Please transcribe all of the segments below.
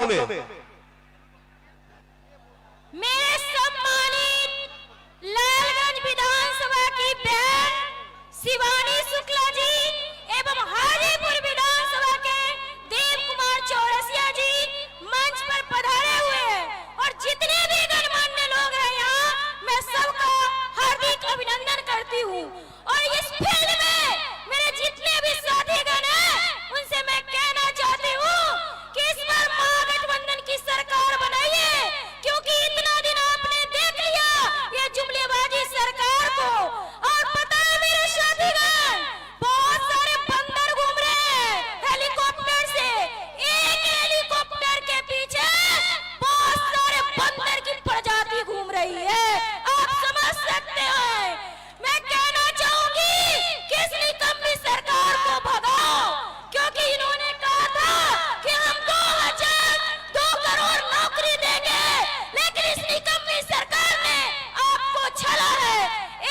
में। मेरे सम्मानित लालगंज विधानसभा की बहन शिवानी शुक्ला जी एवं हाजीपुर विधानसभा के देव कुमार चौरसिया जी मंच पर पधारे हुए हैं और जितने भी गणमान्य लोग हैं यहाँ, मैं सबका हार्दिक अभिनंदन करती हूँ। और इस फील्ड में मेरे जितने भी साथीगण हैं, उनसे मैं कहना चाहती हूँ कि इस बार महागठबंधन की सरकार बनाइए, क्योंकि इतना दिन आपने देख लिया ये जुमलेबाजी सरकार को। और पता है मेरे साथीगण, बहुत सारे बंदर घूम रहे हैं हेलीकॉप्टर से, एक हेलीकॉप्टर के पीछे बहुत सारे बंदर की प्रजाति घूम रही है, आप समझ सकते हैं। मैं कहना चाहूंगी कि इस निकम्मी सरकार को भगाओ, क्योंकि इन्होंने कहा था कि हम 2 करोड़ नौकरी देंगे, लेकिन इस निकम्मी सरकार ने आपको छला है।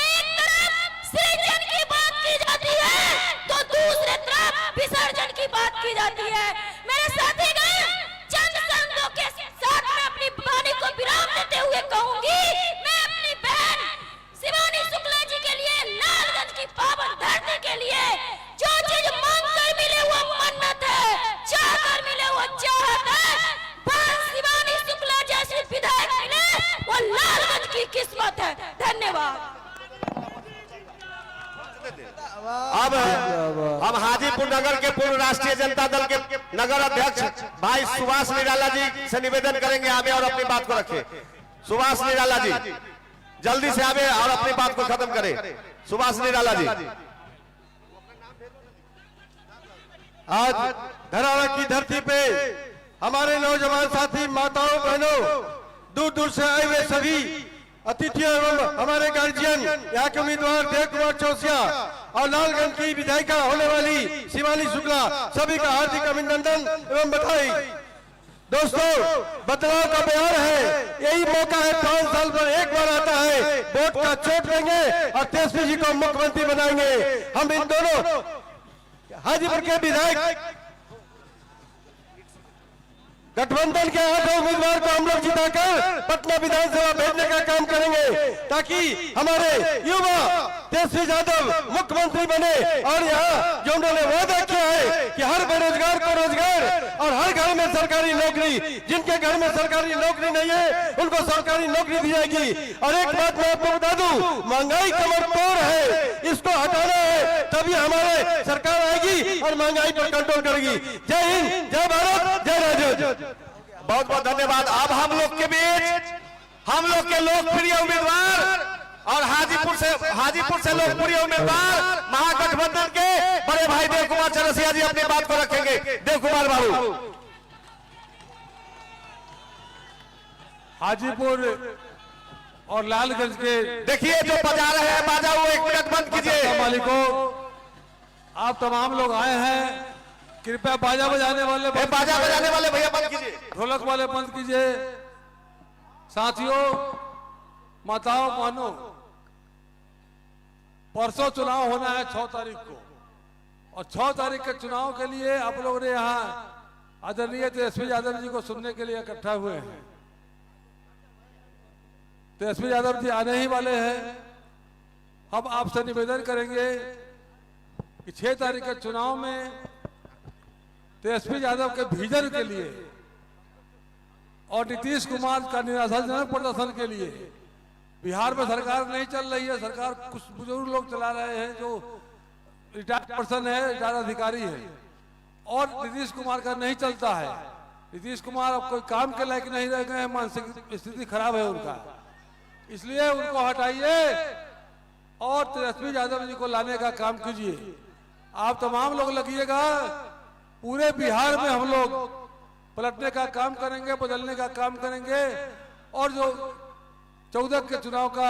एक तरफ सृजन की बात की जाती है तो दूसरे तरफ विसर्जन की बात की जाती है। मेरे साथीगण, चंद शब्दों के साथ मैं अपनी वाणी को विराम देते हुए कहूंगी, मैं अपनी बहन शिवानी शुक्ला जी के लिए, लालगंज की पावन धरती के लिए जो चीज मांग कर मिले वो मन्नत है, चाह कर मिले वो चाहत है। बहन शिवानी शुक्ला जैसी विधायक मिले वो लालगंज की किस्मत है। धन्यवाद। अब हम हाजीपुर नगर के पूर्व राष्ट्रीय जनता दल के नगर अध्यक्ष भाई सुभाष निराला जी से निवेदन करेंगे आवे और अपनी बात को रखे। सुभाष निराला जी जल्दी से आवे और अपनी बात को खत्म करें। सुभाष निराला जी। आज धराड़ा की धरती पे हमारे नौजवान साथी, माताओं, बहनों, दूर दूर से आए हुए सभी अतिथियों एवं हमारे गार्जियन, यहाँ के उम्मीदवार देव कुमार चौरसिया और लालगंज की विधायिका होने वाली शिवानी शुक्ला, सभी का हार्दिक अभिनंदन एवं बधाई। दोस्तों, बदलाव का बयान है, यही मौका है, 5 साल पर एक बार आता है, वोट का चोट लेंगे और तेजस्वी जी को मुख्यमंत्री बनाएंगे। हम इन दोनों हाजीपुर के विधायक गठबंधन के 8 उम्मीदवार को हम लोग जिताकर पटना विधानसभा भेजने का काम करेंगे, ताकि हमारे युवा तेजस्वी यादव मुख्यमंत्री बने। और यहाँ जो उन्होंने वादा किया है कि हर बेरोजगार को रोजगार और हर घर में सरकारी नौकरी, जिनके घर में सरकारी नौकरी नहीं है उनको सरकारी नौकरी दी जाएगी। और एक बात मैं आपको बता दूं, महंगाई कमर तोड़ है, इसको हटाना है, तभी हमारे सरकार आएगी और महंगाई पर कंट्रोल करेगी। जय हिंद, जय भारत, जय राजू। बहुत बहुत धन्यवाद। अब हम लोग के बीच हम लोग के लोकप्रिय उम्मीदवार और हाजीपुर से लोकप्रिय उम्मीदवार महागठबंधन के बड़े भाई देव कुमार चौरसिया जी अपनी बात को रखेंगे। देव कुमार बाबू। हाजीपुर और लालगंज के देखिए जो बजा रहे हैं बाजा, वो 1 मिनट बंद कीजिए। मालिकों, आप तमाम लोग आए हैं, कृपया बाजा बजाने वाले भैया बंद कीजिए, ढोलक वाले बंद कीजिए। साथियों, माताओं, बहनों, परसों चुनाव होना है 6 तारीख को, और 6 तारीख के चुनाव के लिए आप लोगों ने यहाँ आदरणीय तेजस्वी यादव जी को सुनने के लिए इकट्ठा हुए हैं। तेजस्वी यादव जी आने ही वाले हैं। हम आपसे निवेदन करेंगे कि 6 तारीख के चुनाव में तेजस्वी यादव के विजन के लिए और नीतीश कुमार का निराशाजनक प्रदर्शन के लिए, बिहार में सरकार नहीं चल रही है, सरकार कुछ बुजुर्ग लोग चला रहे हैं जो रिटायर्ड पर्सन है, रिटायर्ड अधिकारी है, और नीतीश कुमार का नहीं चलता है। नीतीश कुमार अब कोई काम के लायक नहीं रह गए हैं, मानसिक स्थिति खराब है उनका, इसलिए उनको हटाइए और तेजस्वी यादव जी को लाने का काम कीजिए। आप तमाम लोग लगिएगा, पूरे बिहार में हम लोग पलटने का काम करेंगे, बदलने का काम करेंगे, और जो 14 के चुनाव का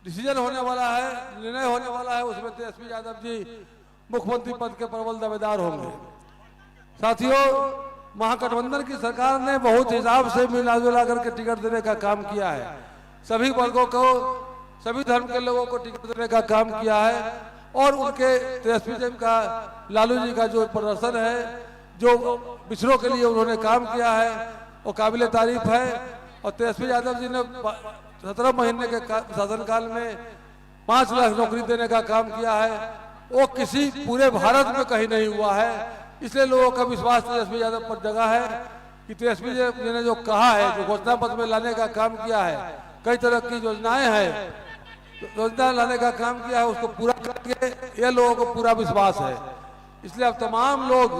डिसीजन होने वाला है, निर्णय होने वाला है, उसमें तेजस्वी यादव जी मुख्यमंत्री पद के प्रबल दावेदार होंगे। साथियों, महागठबंधन की सरकार ने बहुत हिसाब से मिला जुला करके टिकट देने का काम किया है, सभी वर्गों को, सभी धर्म के लोगों को टिकट देने का काम किया है, और उनके तेजस्वी जी का, लालू जी का जो प्रदर्शन है जो पिछड़ों के लिए उन्होंने काम किया है वो काबिल तारीफ है। और तेजस्वी यादव जी ने 17 महीने के शासनकाल में 5 लाख नौकरी देने का काम किया है, वो किसी पूरे भारत में कहीं नहीं हुआ है। इसलिए लोगों का विश्वास तेजस्वी यादव पर जगह है कि तेजस्वी जी ने जो कहा है, जो घोषणा पत्र में लाने का काम किया है, कई तरह की योजनाएं हैं, योजना लाने का काम किया है, उसको पूरा करके ये लोगों को पूरा विश्वास है। इसलिए अब तमाम लोग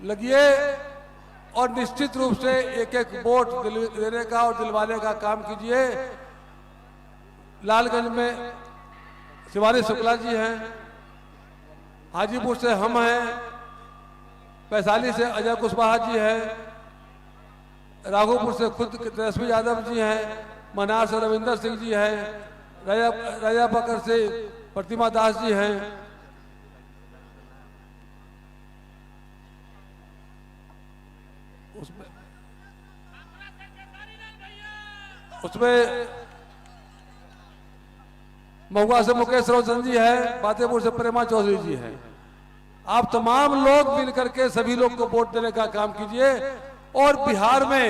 लगिए और निश्चित रूप से एक एक वोट देने का और दिलवाने का काम कीजिए। लालगंज में शिवानी शुक्ला जी हैं, हाजीपुर से हम हैं, वैशाली से अजय कुशवाहा जी हैं, राघोपुर से खुद तेजस्वी यादव जी हैं, मनार से रविंदर सिंह जी हैं, राजा बकर से प्रतिमा दास जी हैं। उसमें महुआ से मुकेश रोशन जी है, बातेपुर से प्रेमा चौधरी जी हैं। आप तमाम लोग मिलकर के सभी लोग को वोट देने का काम कीजिए और बिहार में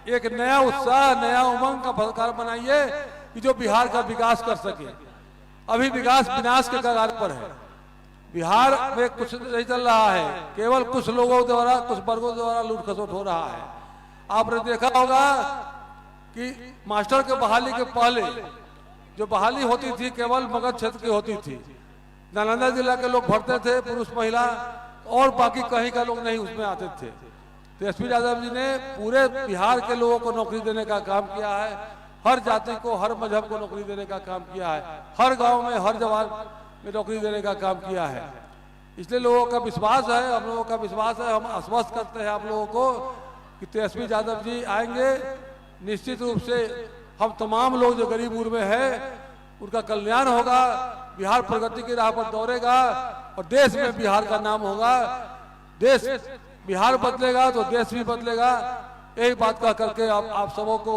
एक नया उत्साह, नया उमंग का सरकार बनाइए कि जो बिहार का विकास कर सके। अभी विकास विनाश के कगार पर है। बिहार में कुछ नहीं चल रहा है, केवल कुछ लोगों द्वारा, कुछ वर्गों द्वारा लूट खसोट हो रहा है। आपने देखा होगा कि मास्टर के बहाली के पहले जो बहाली होती थी केवल मगध क्षेत्र की होती थी। नालंदा जिला के लोग भरते थे, पुरुष महिला, और बाकी कहीं का लोग नहीं उसमें आते थे। तेजस्वी यादव जी ने पूरे बिहार के लोगों को नौकरी देने का काम किया है, हर जाति को, हर मजहब को नौकरी देने का काम किया है, हर गांव में, हर जवान में नौकरी देने का काम किया है। इसलिए लोगों का विश्वास है, हम लोगों का विश्वास है। हम आश्वस्त करते हैं आप लोगों को कि तेजस्वी यादव जी आएंगे। निश्चित रूप से हम तमाम लोग जो गरीब वर्ग में है उनका कल्याण होगा, बिहार प्रगति की राह पर दौड़ेगा और देश में बिहार का नाम होगा। देश बिहार बदलेगा तो देश भी बदलेगा। यही बात कह करके आप सबों को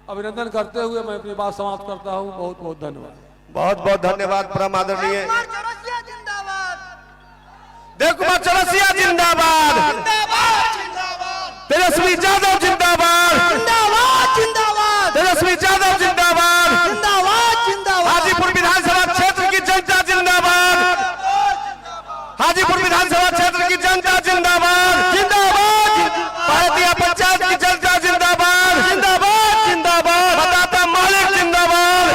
अभिनंदन करते हुए मैं अपनी बात समाप्त करता हूँ। बहुत बहुत धन्यवाद। बहुत बहुत धन्यवाद परम आदरणीय देव कुमार चौरसिया जिंदाबाद, तेजस्वी यादव जिंदाबाद, तेजस्वी यादव जिंदाबाद, हाजीपुर विधानसभा क्षेत्र की जनता जिंदाबाद, हाजीपुर विधानसभा क्षेत्र की जनता जिंदाबाद, पायतिया पंचायत की जनता जिंदाबाद, जिंदाबाद, मतदाता मालिक जिंदाबाद,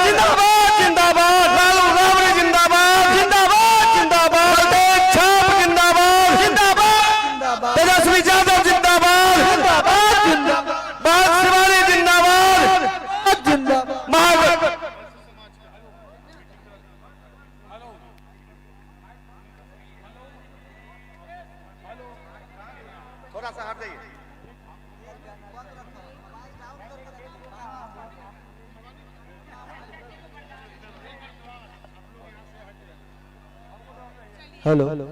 जिंदाबाद, लालू राबड़ी जिंदाबाद, बलदेव छाप जिंदाबाद, तेजस्वी यादव जिंदाबाद, बात शिवानी जिंदाबाद, थोड़ा सा हट जाइए। हेलो हेलो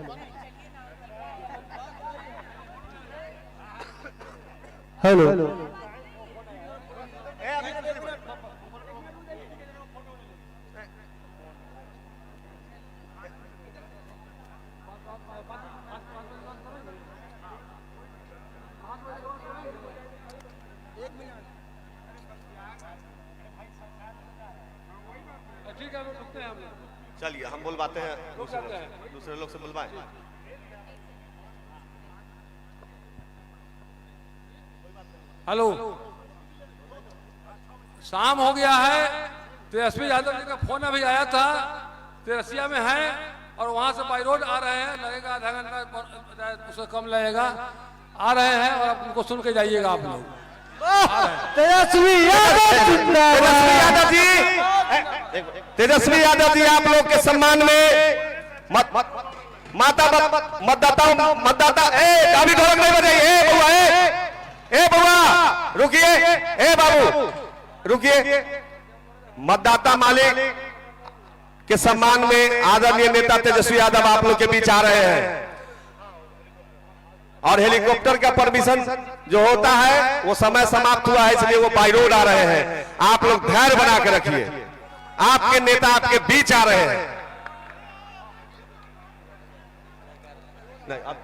ठीक है, रुकते हैं हम लोग। चलिए हम बुलवाते हैं, दूसरे लोग से बुलवाएं। हेलो, शाम हो गया है। तेजस्वी यादव जी का फोन अभी आया था, तेरसिया में है और वहां से बाई रोड आ रहे हैं, लगेगा आधा घंटा, उससे कम लगेगा। आ रहे हैं और आप उनको सुन के जाइएगा आप लोग। तेजस्वी यादव जी, तेजस्वी यादव जी आप लोग के सम्मान में मतदाता अभी ढोलक नहीं बजाइए। ए बुआ रुकिए, ए बाबू रुकिए। मतदाता मालिक के सम्मान में आदरणीय नेता तेजस्वी यादव आप लोग के बीच आ रहे हैं और हेलीकॉप्टर का परमिशन जो होता है वो समय समाप्त हुआ है, इसलिए वो बाई रोड आ रहे हैं। आप लोग धैर्य बना के रखिए, आपके नेता आपके बीच आ रहे हैं। नहीं अब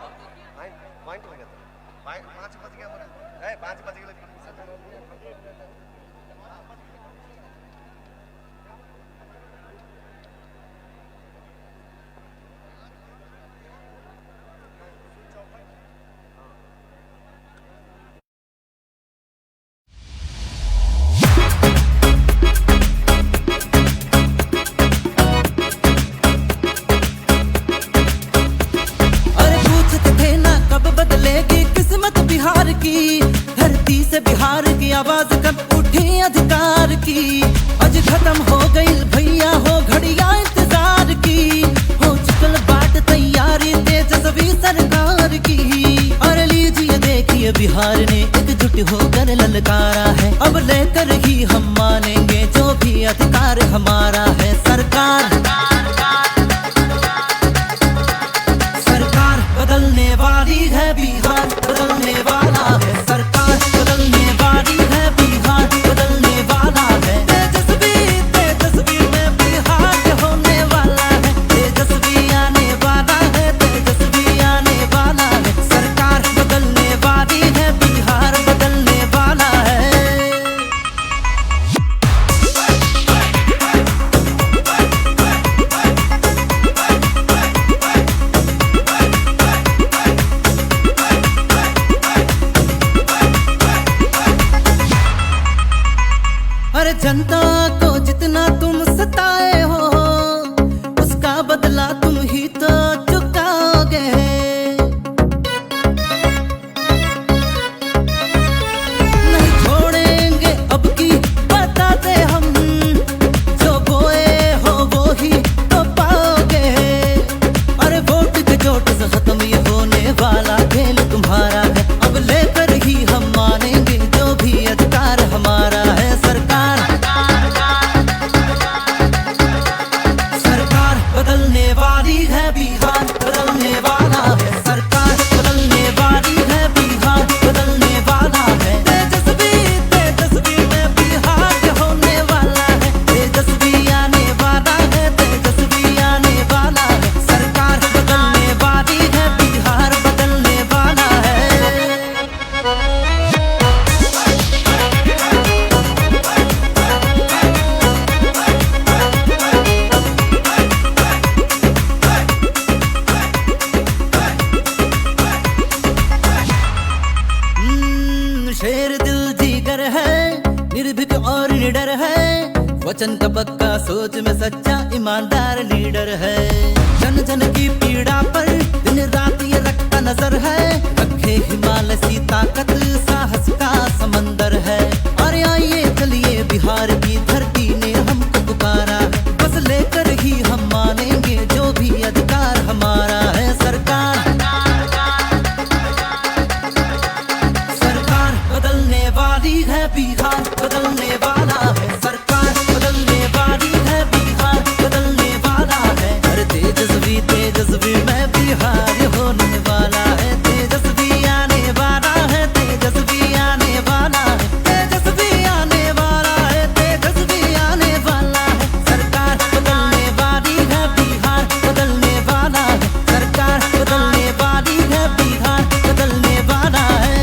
धरती से बिहार की आवाज कब उठी अधिकार की। आज खत्म हो गई भैया हो घड़िया इंतजार की। हो चुकल बाट तैयारी तेजस्वी सरकार की। और लीजिए देखिए बिहार ने एकजुट होकर ललकारा है। अब लेकर ही हम मानेंगे जो भी अधिकार हमारा है। सरकार बदलने वाली है, बिहार बदलने वाला है। सरकार बदलने वाली है, बिहार बदलने वाला है। तेजस्वी में बिहार होने वाला है। तेजस्वी आने वाला है, तेजस्वी आने वाला है। सरकार बदलने वाली है, बिहार बदलने वाला है। अरे जनता को जितना तुम सताए हो उसका बदला तुम ही तो चुकाओगे। नहीं छोड़ेंगे अब की बताते हम, जो बोए हो वो ही तो पाओगे। अरे वोट के चोट से खत्म ये होने वाला खेल तुम्हारा है। अब लेकर ही हम मानेंगे जो भी अधिकार हमारा है। बदलने वाली है, बिहार बदलने वाला है। सरकार बदलने वाली है, बिहार बदलने वाला है। तेजस्वी में बिहार होने वाला है। तेजस्वी आने वाला है, तेजस्वी आने वाला है। सरकार बदलने वाली है, बिहार बदलने वाला है। शेर दिल जिगर है, निर्भीक और निडर है। वचन का पक्का, सोच में सच्चा ईमानदार लीडर है। जन जन की पीड़ा पर दिन रात ये रखता नजर है। रखे हिमालय सी ताकत, साहस का समंदर है। और आइए चलिए बिहार की धरती ने हमको पुकारा है। बस लेकर ही हम मानेंगे जो भी अधिकार हमारा है। सरकार बदलने वाली है, बिहार बदलने वाला है। सरकार बदलने वाली है, बिहार बदलने वाला है। हर तेजस्वी में बिहार होने वाला है। तेजस्वी आने वाला है, तेजस्वी आने वाला है। तेजस्वी आने वाला है, तेजस्वी आने वाला है। सरकार बदलने वाली है, बिहार बदलने वाला है। सरकार बदलने वाली है, बिहार बदलने वाला है।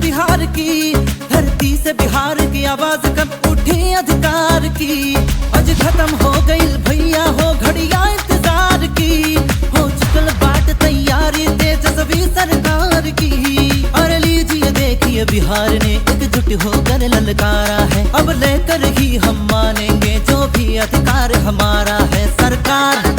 बिहार की धरती से बिहार की आवाज कब उठी अधिकार की। आज खत्म हो गई भैया हो घड़िया इंतजार की। हो चुकल बाट तैयारी तेजस्वी सरकार की। और लीजिए देखिए बिहार ने एकजुट होकर ललकारा है। अब लेकर ही हम मानेंगे जो भी अधिकार हमारा है। सरकार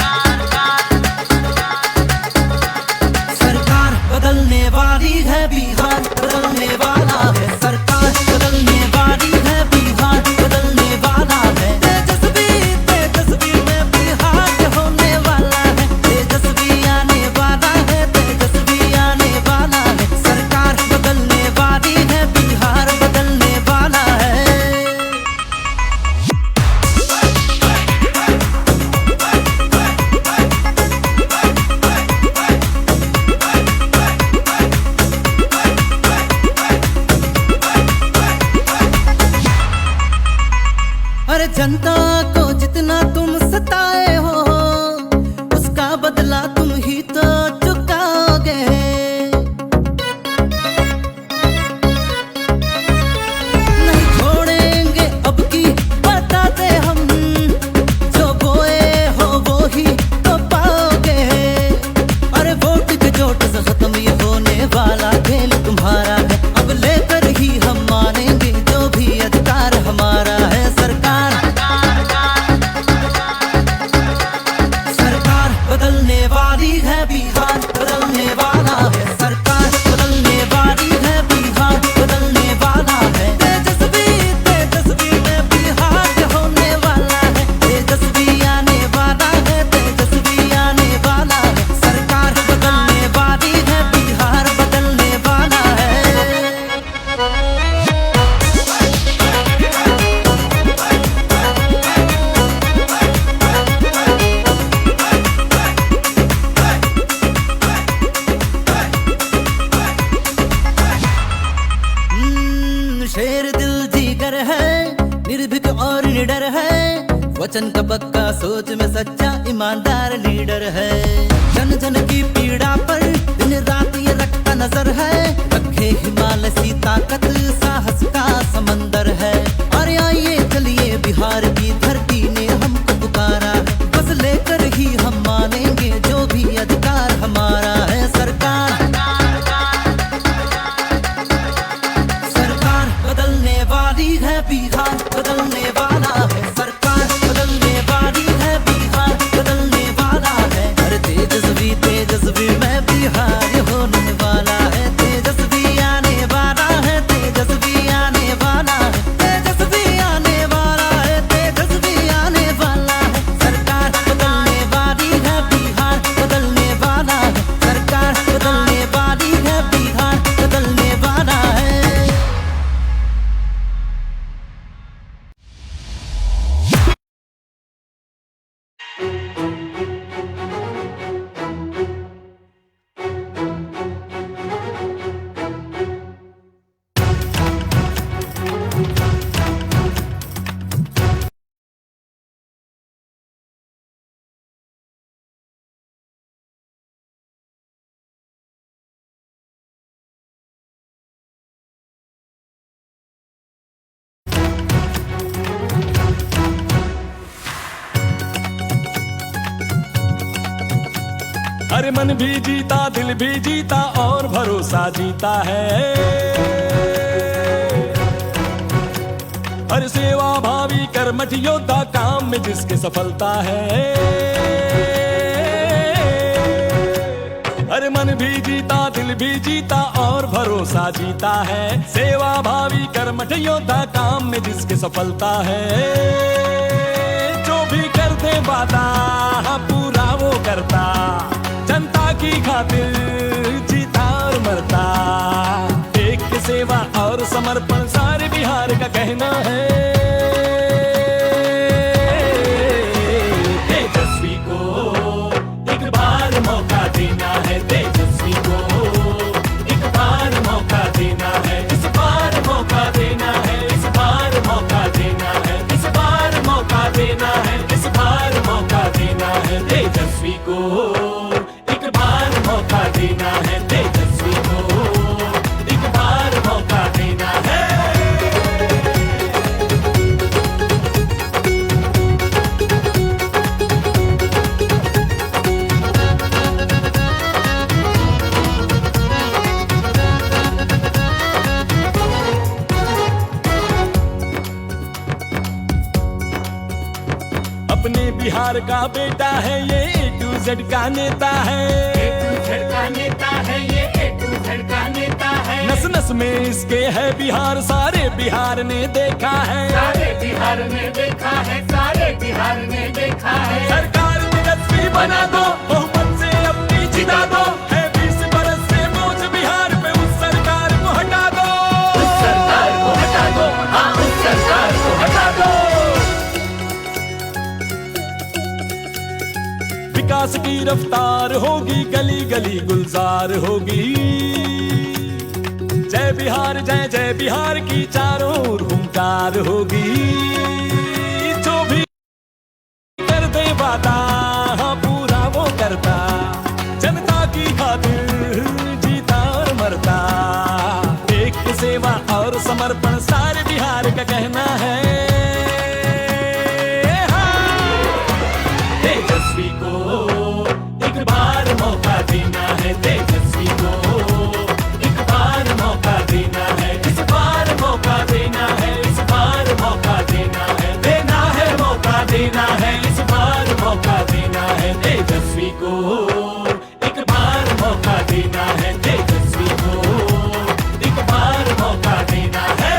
बदलने वाली है, बिहार बदलने वाला है। सरकार बदलने वाली है, बिहार बदलने वाला है। तेजस्वी में बिहार होने वाला है। तेजस्वी आने वाला है, तेजस्वी आने वाला है। सरकार बदलने वाली है, बिहार बदलने वाला है। अरे जनता को जितना तुम सताए हो उसका बदला तुम ही तो चुकाओगे। नहीं छोड़ेंगे अब की बताते हम, जो बोए हो वो ही तो पाओगे। अरे वोट के चोट से खत्म ये होने वाला खेल तुम्हारा है। अब लेकर ही है, निर्भीक और निडर है, वचन का पक्का, सोच में सच्चा ईमानदार लीडर है। जन जन की पीड़ा पर दिन रात ये रखता नजर है, रखे हिमालय सी ताकत, साहस का समंदर है। और आइए चलिए बिहार की धरती ने हमको पुकारा है, बस लेकर ही हम मानेंगे जो भी अधिकार हमारा है। सरकार बदलने वाली है, बिहार बदलने वाला है। सरकार बदलने वाली है, बिहार बदलने वाला है। हर तेजस्वी में बिहार होने वाला है। तेजस्वी आने वाला है, तेजस्वी आने वाला है, तेजस्वी आने वाला है, तेजस्वी आने वाला है। सरकार बदलने वाली है, बिहार बदलने वाला है। सरकार बदलने वाली है, बिहार बदलने वाला है। अरे मन भी जीता, दिल भी जीता और भरोसा जीता है। अरे सेवा भावी कर्मठ योद्धा, काम में जिसके सफलता है। अरे मन भी जीता, दिल भी जीता और भरोसा जीता है। सेवा भावी कर्मठ योद्धा, काम में जिसके सफलता है। जो भी कर दे वादा पूरा वो करता, जनता की खातिर जीता और मरता। एक की सेवा और समर्पण सारे बिहार का कहना है। तेजस्वी को एक बार मौका देना है, तेजस्वी को एक बार मौका देना है। इस बार मौका देना है, इस बार मौका देना है, इस बार मौका देना है, इस बार मौका देना है। तेजस्वी को मौका देना है, तेजस्वी को एक बार मौका देना है। अपने बिहार का बेटा है ये, A to Z का नेता है। नेता है ये, A to Z का नेता है। नस नस में इसके है बिहार, सारे बिहार ने देखा है, सारे बिहार ने देखा है, सारे बिहार ने देखा है। सरकार तेजस्वी बना दो, बहुमत से अपनी जिता दो। है 20 बरस से बोझ बिहार पे, उस सरकार को हटा दो, उस सरकार को हटा दो, हाँ उस सरकार को हटा दो। विकास की रफ्तार होगी, गली गली गुलजार होगी। जय बिहार, जय जय बिहार की चारों ओर हुंकार होगी। जो भी कर दे वादा पूरा वो करता, जनता की खातिर जीता और मरता। एक की सेवा और समर्पण सारे बिहार का कहना है। तेजस्वी को एक बार मौका देना है, तेजस्वी को एक बार मौका देना है। इस बार मौका देना है, इस बार मौका देना है, देना है मौका देना है, इस बार मौका देना है। तेजस्वी को एक बार मौका देना है, तेजस्वी को एक बार मौका देना है।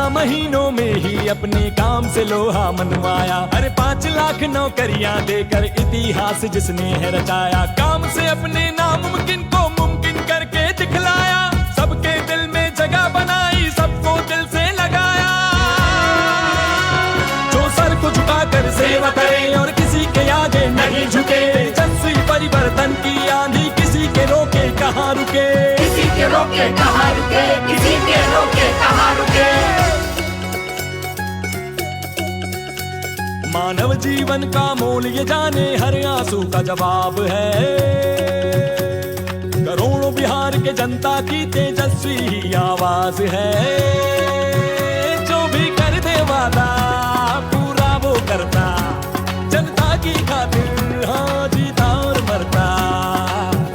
महीनों में ही अपने काम से लोहा मनवाया। अरे 5 लाख नौकरियां देकर इतिहास जिसने है रचाया। काम से अपने नामुमकिन को मुमकिन करके दिखला रोके कहाँ रुके, किसी के रोके कहाँ रुके। मानव जीवन का मोल ये जाने, हर आंसू का जवाब है। करोड़ों बिहार के जनता की तेजस्वी ही आवाज है। जो भी कर दे वादा पूरा वो करता, जनता की खातिर हाँ जीता और मरता।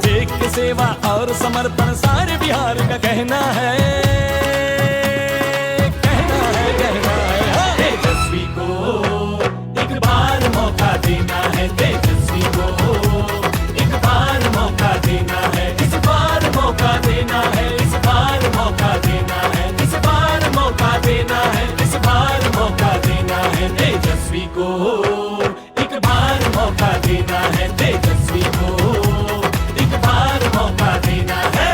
देख के सेवा और समर्पण सारे बिहार का कहना है, कहना है, कहना है। हाँ। तेजस्वी को एक बार मौका देना है, तेजस्वी को एक बार मौका देना है, इस बार मौका देना है, इस बार मौका देना है, इस बार मौका देना है, इस बार मौका देना है। तेजस्वी को एक बार मौका देना है, तेजस्वी को एक बार मौका देना है।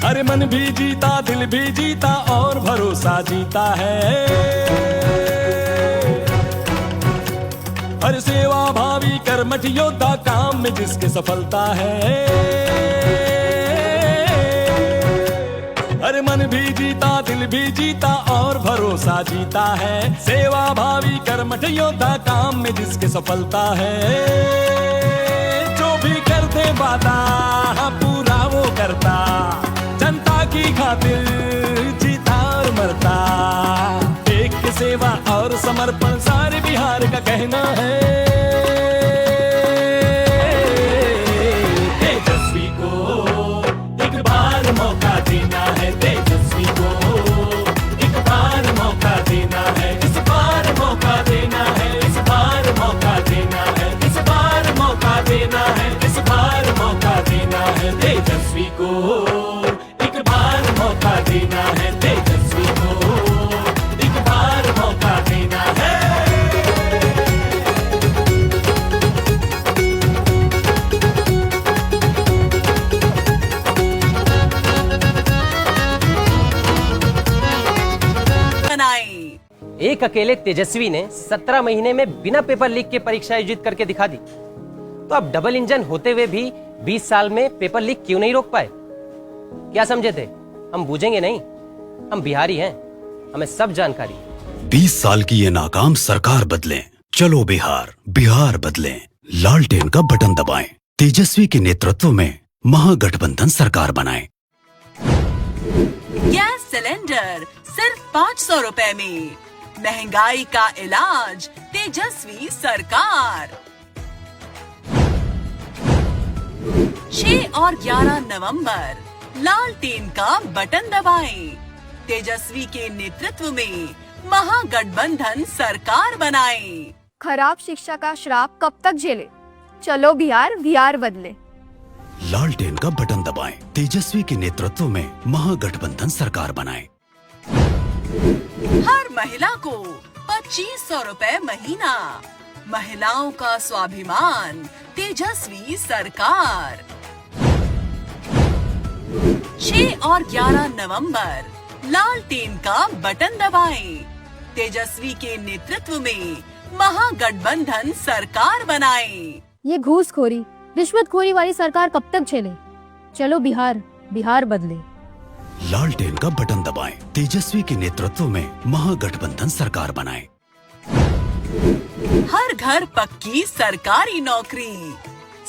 अरे मन भी जीता, दिल भी जीता और भरोसा जीता है। अरे सेवा भावी कर्मठ योद्धा काम में जिसके सफलता है। अरे मन भी जीता, दिल भी जीता और भरोसा जीता है। सेवा भावी कर्मठ योद्धा काम में जिसके सफलता है। जो भी करते वादा पूरा वो करता, जनता की खातिर जीता और मरता। एक के सेवा और समर्पण सारे बिहार का कहना है। तेजस्वी को एक बार मौका देना है, तेजस्वी को एक बार मौका देना है, इस बार मौका देना है, इस बार मौका देना है, इस बार मौका देना है, इस बार मौका देना है। तेजस्वी को एक बार मौका देना है, तेजस्वी को एक बार मौका देना है। एक अकेले तेजस्वी ने 17 महीने में बिना पेपर लीक के परीक्षा आयोजित करके दिखा दी। तो अब डबल इंजन होते हुए भी 20 साल में पेपर लीक क्यों नहीं रोक पाए? क्या समझे थे? हम बूझेंगे नहीं, हम बिहारी हैं, हमें सब जानकारी। 20 साल की ये नाकाम सरकार बदलें, चलो बिहार, बिहार बदलें। लालटेन का बटन दबाएं, तेजस्वी के नेतृत्व में महागठबंधन सरकार बनाएं। गैस सिलेंडर सिर्फ 500 रुपए में, महंगाई का इलाज तेजस्वी सरकार। 6 और 11 नवंबर लालटेन का बटन दबाएं, तेजस्वी के नेतृत्व में महागठबंधन सरकार बनाएं। खराब शिक्षा का श्राप कब तक झेले? चलो बिहार, बिहार बदले। लालटेन का बटन दबाएं, तेजस्वी के नेतृत्व में महागठबंधन सरकार बनाएं। हर महिला को 2500 रुपए महीना, महिलाओं का स्वाभिमान तेजस्वी सरकार। 6 और 11 नवंबर लालटेन का बटन दबाएं, तेजस्वी के नेतृत्व में महागठबंधन सरकार बनाएं। ये घूसखोरी, रिश्वतखोरी वाली सरकार कब तक झेले? चलो बिहार, बिहार बदले। लालटेन का बटन दबाएं, तेजस्वी के नेतृत्व में महागठबंधन सरकार बनाएं। हर घर पक्की सरकारी नौकरी,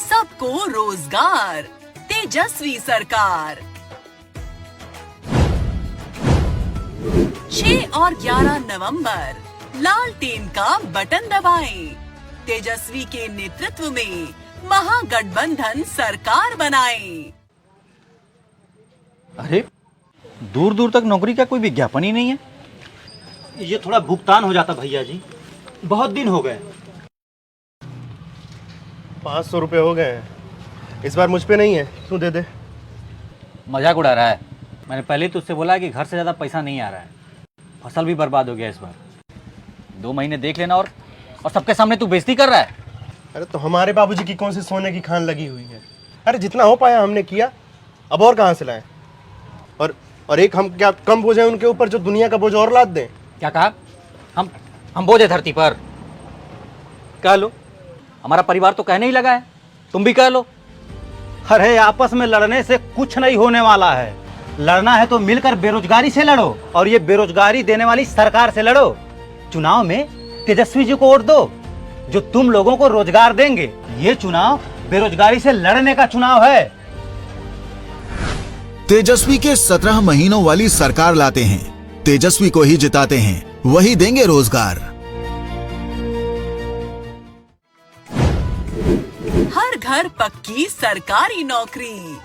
सबको रोजगार तेजस्वी सरकार। 6 और 11 नवंबर लालटेन का बटन दबाएं, तेजस्वी के नेतृत्व में महागठबंधन सरकार बनाएं। अरे दूर दूर तक नौकरी का कोई विज्ञापन ही नहीं है। ये थोड़ा भुगतान हो जाता भैया जी, बहुत दिन हो गए। 500 रुपए हो गए। इस बार मुझ पे नहीं है, तू दे दे। मजाक उड़ा रहा है। मैंने पहले तो उससे बोला कि घर से ज़्यादा पैसा नहीं आ रहा है। फसल भी बर्बाद हो गया इस बार। 2 महीने देख लेना और सबके सामने तू बेइज्जती कर रहा है। अरे तो हमारे बाबूजी की कौन सी सोने की खान लगी हुई है। अरे जितना हो पाया हमने किया, अब और कहाँ से लाएं। और एक हम क्या कम बोझ है उनके ऊपर जो दुनिया का बोझ और लाद दें। क्या कहा? हम बोझ है धरती पर। कह लो, हमारा परिवार तो कहने ही लगा है, तुम भी कह लो। अरे आपस में लड़ने से कुछ नहीं होने वाला है। लड़ना है तो मिलकर बेरोजगारी से लड़ो, और ये बेरोजगारी देने वाली सरकार से लड़ो। चुनाव में तेजस्वी जी को वोट दो, जो तुम लोगों को रोजगार देंगे। ये चुनाव बेरोजगारी से लड़ने का चुनाव है। तेजस्वी के 17 महीनों वाली सरकार लाते हैं, तेजस्वी को ही जिताते हैं, वही देंगे रोजगार। हर घर पक्की सरकारी नौकरी,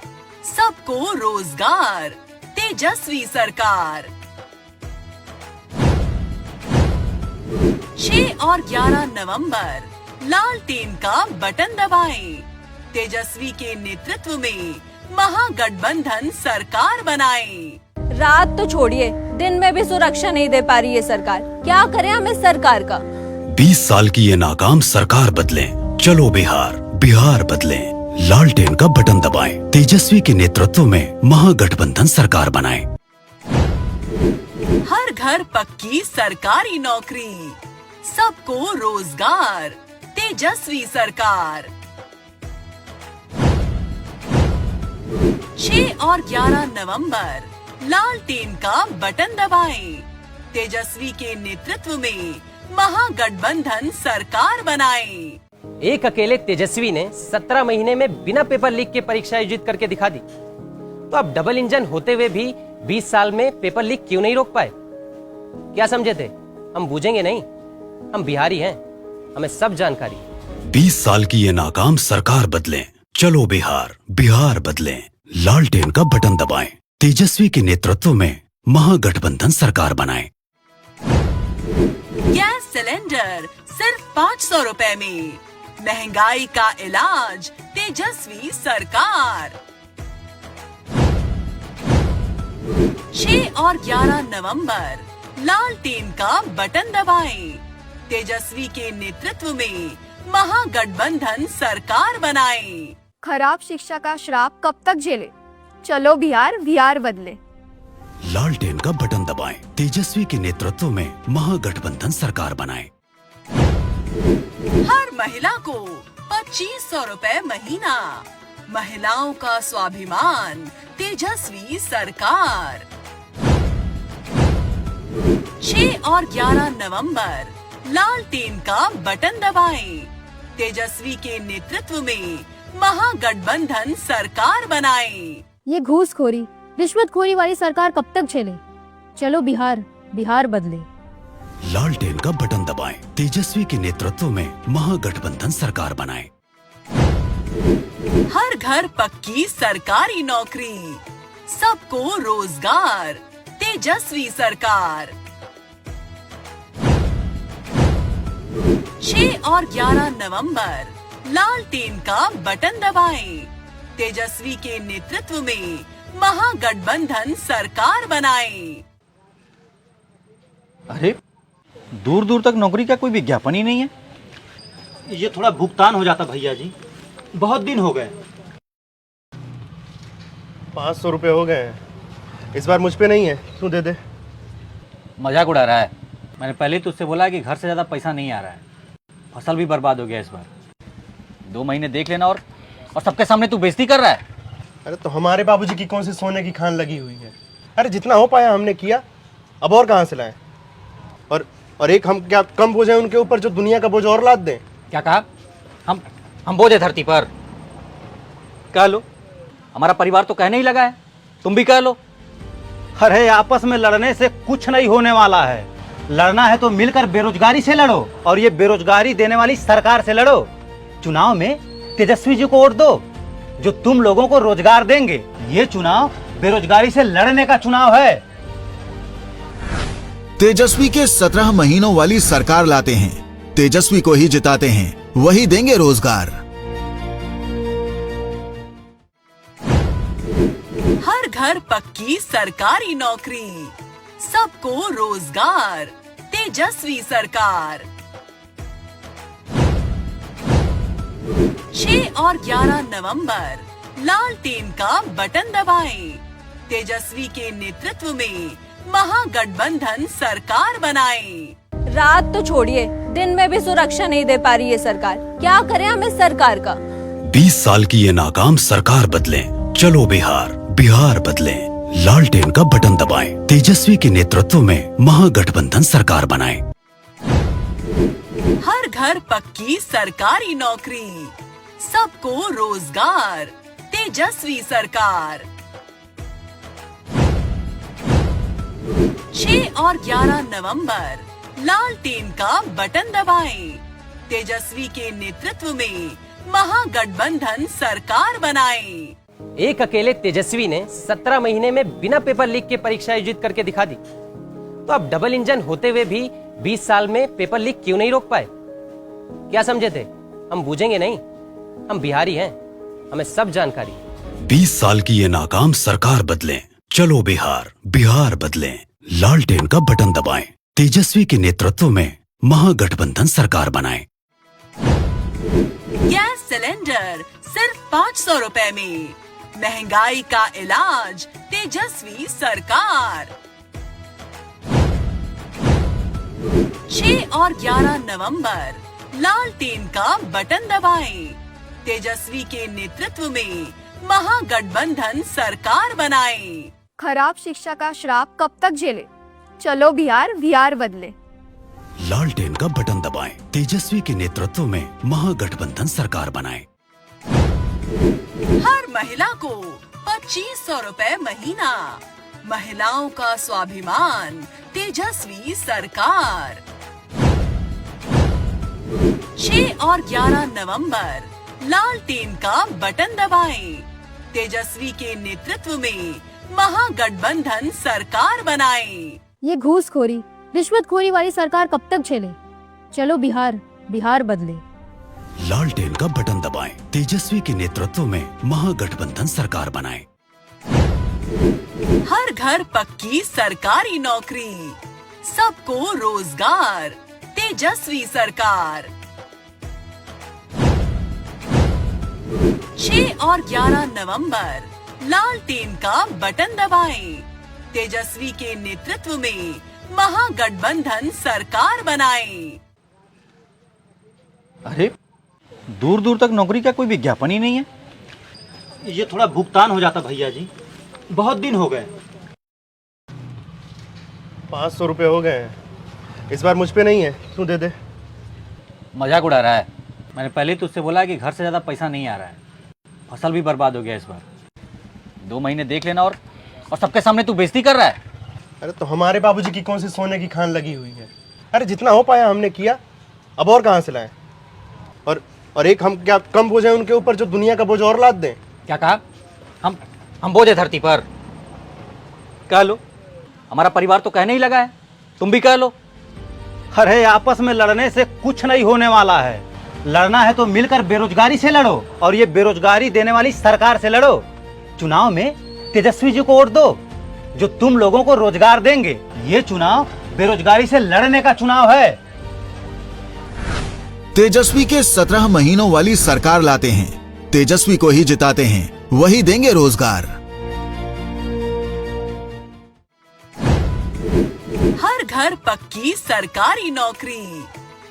सबको रोजगार, तेजस्वी सरकार। 6 और 11 नवंबर लालटेन का बटन दबाएं। तेजस्वी के नेतृत्व में महागठबंधन सरकार बनाएं। रात तो छोड़िए, दिन में भी सुरक्षा नहीं दे पा रही है सरकार। क्या करें हम इस सरकार का? 20 साल की ये नाकाम सरकार बदलें। चलो बिहार, बिहार बदलें। लालटेन का बटन दबाएं। तेजस्वी के नेतृत्व में महागठबंधन सरकार बनाएं। हर घर पक्की सरकारी नौकरी, सबको रोजगार, तेजस्वी सरकार। 6 और 11 नवंबर लालटेन का बटन दबाएं। तेजस्वी के नेतृत्व में महागठबंधन सरकार बनाएं। एक अकेले तेजस्वी ने 17 महीने में बिना पेपर लीक के परीक्षा आयोजित करके दिखा दी। तो अब डबल इंजन होते हुए भी 20 साल में पेपर लीक क्यों नहीं रोक पाए? क्या समझे थे? हम बूझेंगे नहीं, हम बिहारी हैं, हमें सब जानकारी। 20 साल की ये नाकाम सरकार बदलें। चलो बिहार, बिहार बदलें। लालटेन का बटन दबाएं। तेजस्वी के नेतृत्व में महागठबंधन सरकार बनाएं। गैस सिलेंडर सिर्फ 500 रुपए में, महंगाई का इलाज, तेजस्वी सरकार। 6 और 11 नवंबर लालटेन का बटन दबाएं। तेजस्वी के नेतृत्व में महागठबंधन सरकार बनाएं। खराब शिक्षा का श्राप कब तक झेले? चलो बिहार, बिहार बदले। लालटेन का बटन दबाएं। तेजस्वी के नेतृत्व में महागठबंधन सरकार बनाएं। हर महिला को 2500 रुपए महीना, महिलाओं का स्वाभिमान, तेजस्वी सरकार। 6 और 11 नवंबर लालटेन का बटन दबाएं। तेजस्वी के नेतृत्व में महागठबंधन सरकार बनाएं। ये घूसखोरी, रिश्वतखोरी वाली सरकार कब तक झेले? चलो बिहार, बिहार बदले। लालटेन का बटन दबाएं। तेजस्वी के नेतृत्व में महागठबंधन सरकार बनाएं। हर घर पक्की सरकारी नौकरी, सबको रोजगार, तेजस्वी सरकार। 6 और 11 नवंबर लालटेन का बटन दबाएं। तेजस्वी के नेतृत्व में महागठबंधन सरकार बनाएं। अरे दूर दूर तक नौकरी का कोई विज्ञापन ही नहीं है। ये थोड़ा भुगतान हो जाता भैया जी, बहुत दिन हो गए। 500 रुपए हो गए हैं, इस बार मुझ पे नहीं है, तू दे दे। मजाक उड़ा रहा है। मैंने पहले तो उससे बोला कि घर से ज़्यादा पैसा नहीं आ रहा है। फसल भी बर्बाद हो गया इस बार। 2 महीने देख लेना और सबके सामने तू बेइज्जती कर रहा है। अरे तो हमारे बाबूजी की कौन सी सोने की खान लगी हुई है। अरे जितना हो पाया हमने किया, अब और कहाँ से लाएं। और एक हम क्या कम बोझ है उनके ऊपर जो दुनिया का बोझ और लाद दें। क्या कहा? हम बोझ है धरती पर। कह लो, हमारा परिवार तो कहने ही लगा है, तुम भी कह लो। अरे आपस में लड़ने से कुछ नहीं होने वाला है। लड़ना है तो मिलकर बेरोजगारी से लड़ो, और ये बेरोजगारी देने वाली सरकार से लड़ो। चुनाव में तेजस्वी जी को वोट दो, जो तुम लोगों को रोजगार देंगे। ये चुनाव बेरोजगारी से लड़ने का चुनाव है। तेजस्वी के 17 महीनों वाली सरकार लाते हैं, तेजस्वी को ही जिताते हैं, वही देंगे रोजगार। घर पक्की सरकारी नौकरी, सबको रोजगार, तेजस्वी सरकार। 6 और 11 नवंबर लालटेन का बटन दबाएं। तेजस्वी के नेतृत्व में महागठबंधन सरकार बनाएं। रात तो छोड़िए, दिन में भी सुरक्षा नहीं दे पा रही है सरकार। क्या करें हम इस सरकार का? 20 साल की ये नाकाम सरकार बदलें। चलो बिहार, बिहार बदलें। लालटेन का बटन दबाएं। तेजस्वी के नेतृत्व में महागठबंधन सरकार बनाएं। हर घर पक्की सरकारी नौकरी, सबको रोजगार, तेजस्वी सरकार। 6 और 11 नवंबर लालटेन का बटन दबाएं। तेजस्वी के नेतृत्व में महागठबंधन सरकार बनाएं। एक अकेले तेजस्वी ने 17 महीने में बिना पेपर लीक के परीक्षा आयोजित करके दिखा दी। तो अब डबल इंजन होते हुए भी 20 साल में पेपर लीक क्यों नहीं रोक पाए? क्या समझे थे? हम बूझेंगे नहीं, हम बिहारी हैं, हमें सब जानकारी। 20 साल की ये नाकाम सरकार बदलें। चलो बिहार, बिहार बदलें। लालटेन का बटन दबाएं। तेजस्वी के नेतृत्व में महागठबंधन सरकार बनाएं। गैस सिलेंडर सिर्फ 500 रुपए में, महंगाई का इलाज, तेजस्वी सरकार। 6 और 11 नवंबर लालटेन का बटन दबाएं। तेजस्वी के नेतृत्व में महागठबंधन सरकार बनाएं। खराब शिक्षा का श्राप कब तक झेले? चलो बिहार, बिहार बदले। लालटेन का बटन दबाएं। तेजस्वी के नेतृत्व में महागठबंधन सरकार बनाएं। हर महिला को 2500 रुपए महीना, महिलाओं का स्वाभिमान, तेजस्वी सरकार। 6 और 11 नवंबर लालटेन का बटन दबाएं। तेजस्वी के नेतृत्व में महागठबंधन सरकार बनाएं। ये घूसखोरी, रिश्वतखोरी वाली सरकार कब तक झेले? चलो बिहार, बिहार बदले। लालटेन का बटन दबाएं। तेजस्वी के नेतृत्व में महागठबंधन सरकार बनाएं। हर घर पक्की सरकारी नौकरी, सबको रोजगार, तेजस्वी सरकार। 6 और 11 नवंबर लालटेन का बटन दबाएं। तेजस्वी के नेतृत्व में महागठबंधन सरकार बनाएं। अरे दूर दूर तक नौकरी का कोई विज्ञापन ही नहीं है। ये थोड़ा भुगतान हो जाता भैया जी, बहुत दिन हो गए। 500 रुपए हो गए हैं, इस बार मुझ पे नहीं है, तू दे दे। मजाक उड़ा रहा है। मैंने पहले ही तुझसे बोला कि घर से ज़्यादा पैसा नहीं आ रहा है, फसल भी बर्बाद हो गया इस बार। 2 महीने देख लेना और सबके सामने तू बेइज्जती कर रहा है। अरे तो हमारे बाबूजी की कौन सी सोने की खान लगी हुई है? अरे जितना हो पाया हमने किया, अब और कहाँ से लाएं? और एक हम क्या कम बोझ है उनके ऊपर जो दुनिया का बोझ और लाद दें? क्या कहा? हम बोझ है धरती पर? कह लो, हमारा परिवार तो कहने ही लगा है, तुम भी कह लो। अरे आपस में लड़ने से कुछ नहीं होने वाला है। लड़ना है तो मिलकर बेरोजगारी से लड़ो, और ये बेरोजगारी देने वाली सरकार से लड़ो। चुनाव में तेजस्वी जी को वोट दो, जो तुम लोगों को रोजगार देंगे। ये चुनाव बेरोजगारी से लड़ने का चुनाव है। तेजस्वी के 17 महीनों वाली सरकार लाते हैं। तेजस्वी को ही जिताते हैं, वही देंगे रोजगार। हर घर पक्की सरकारी नौकरी,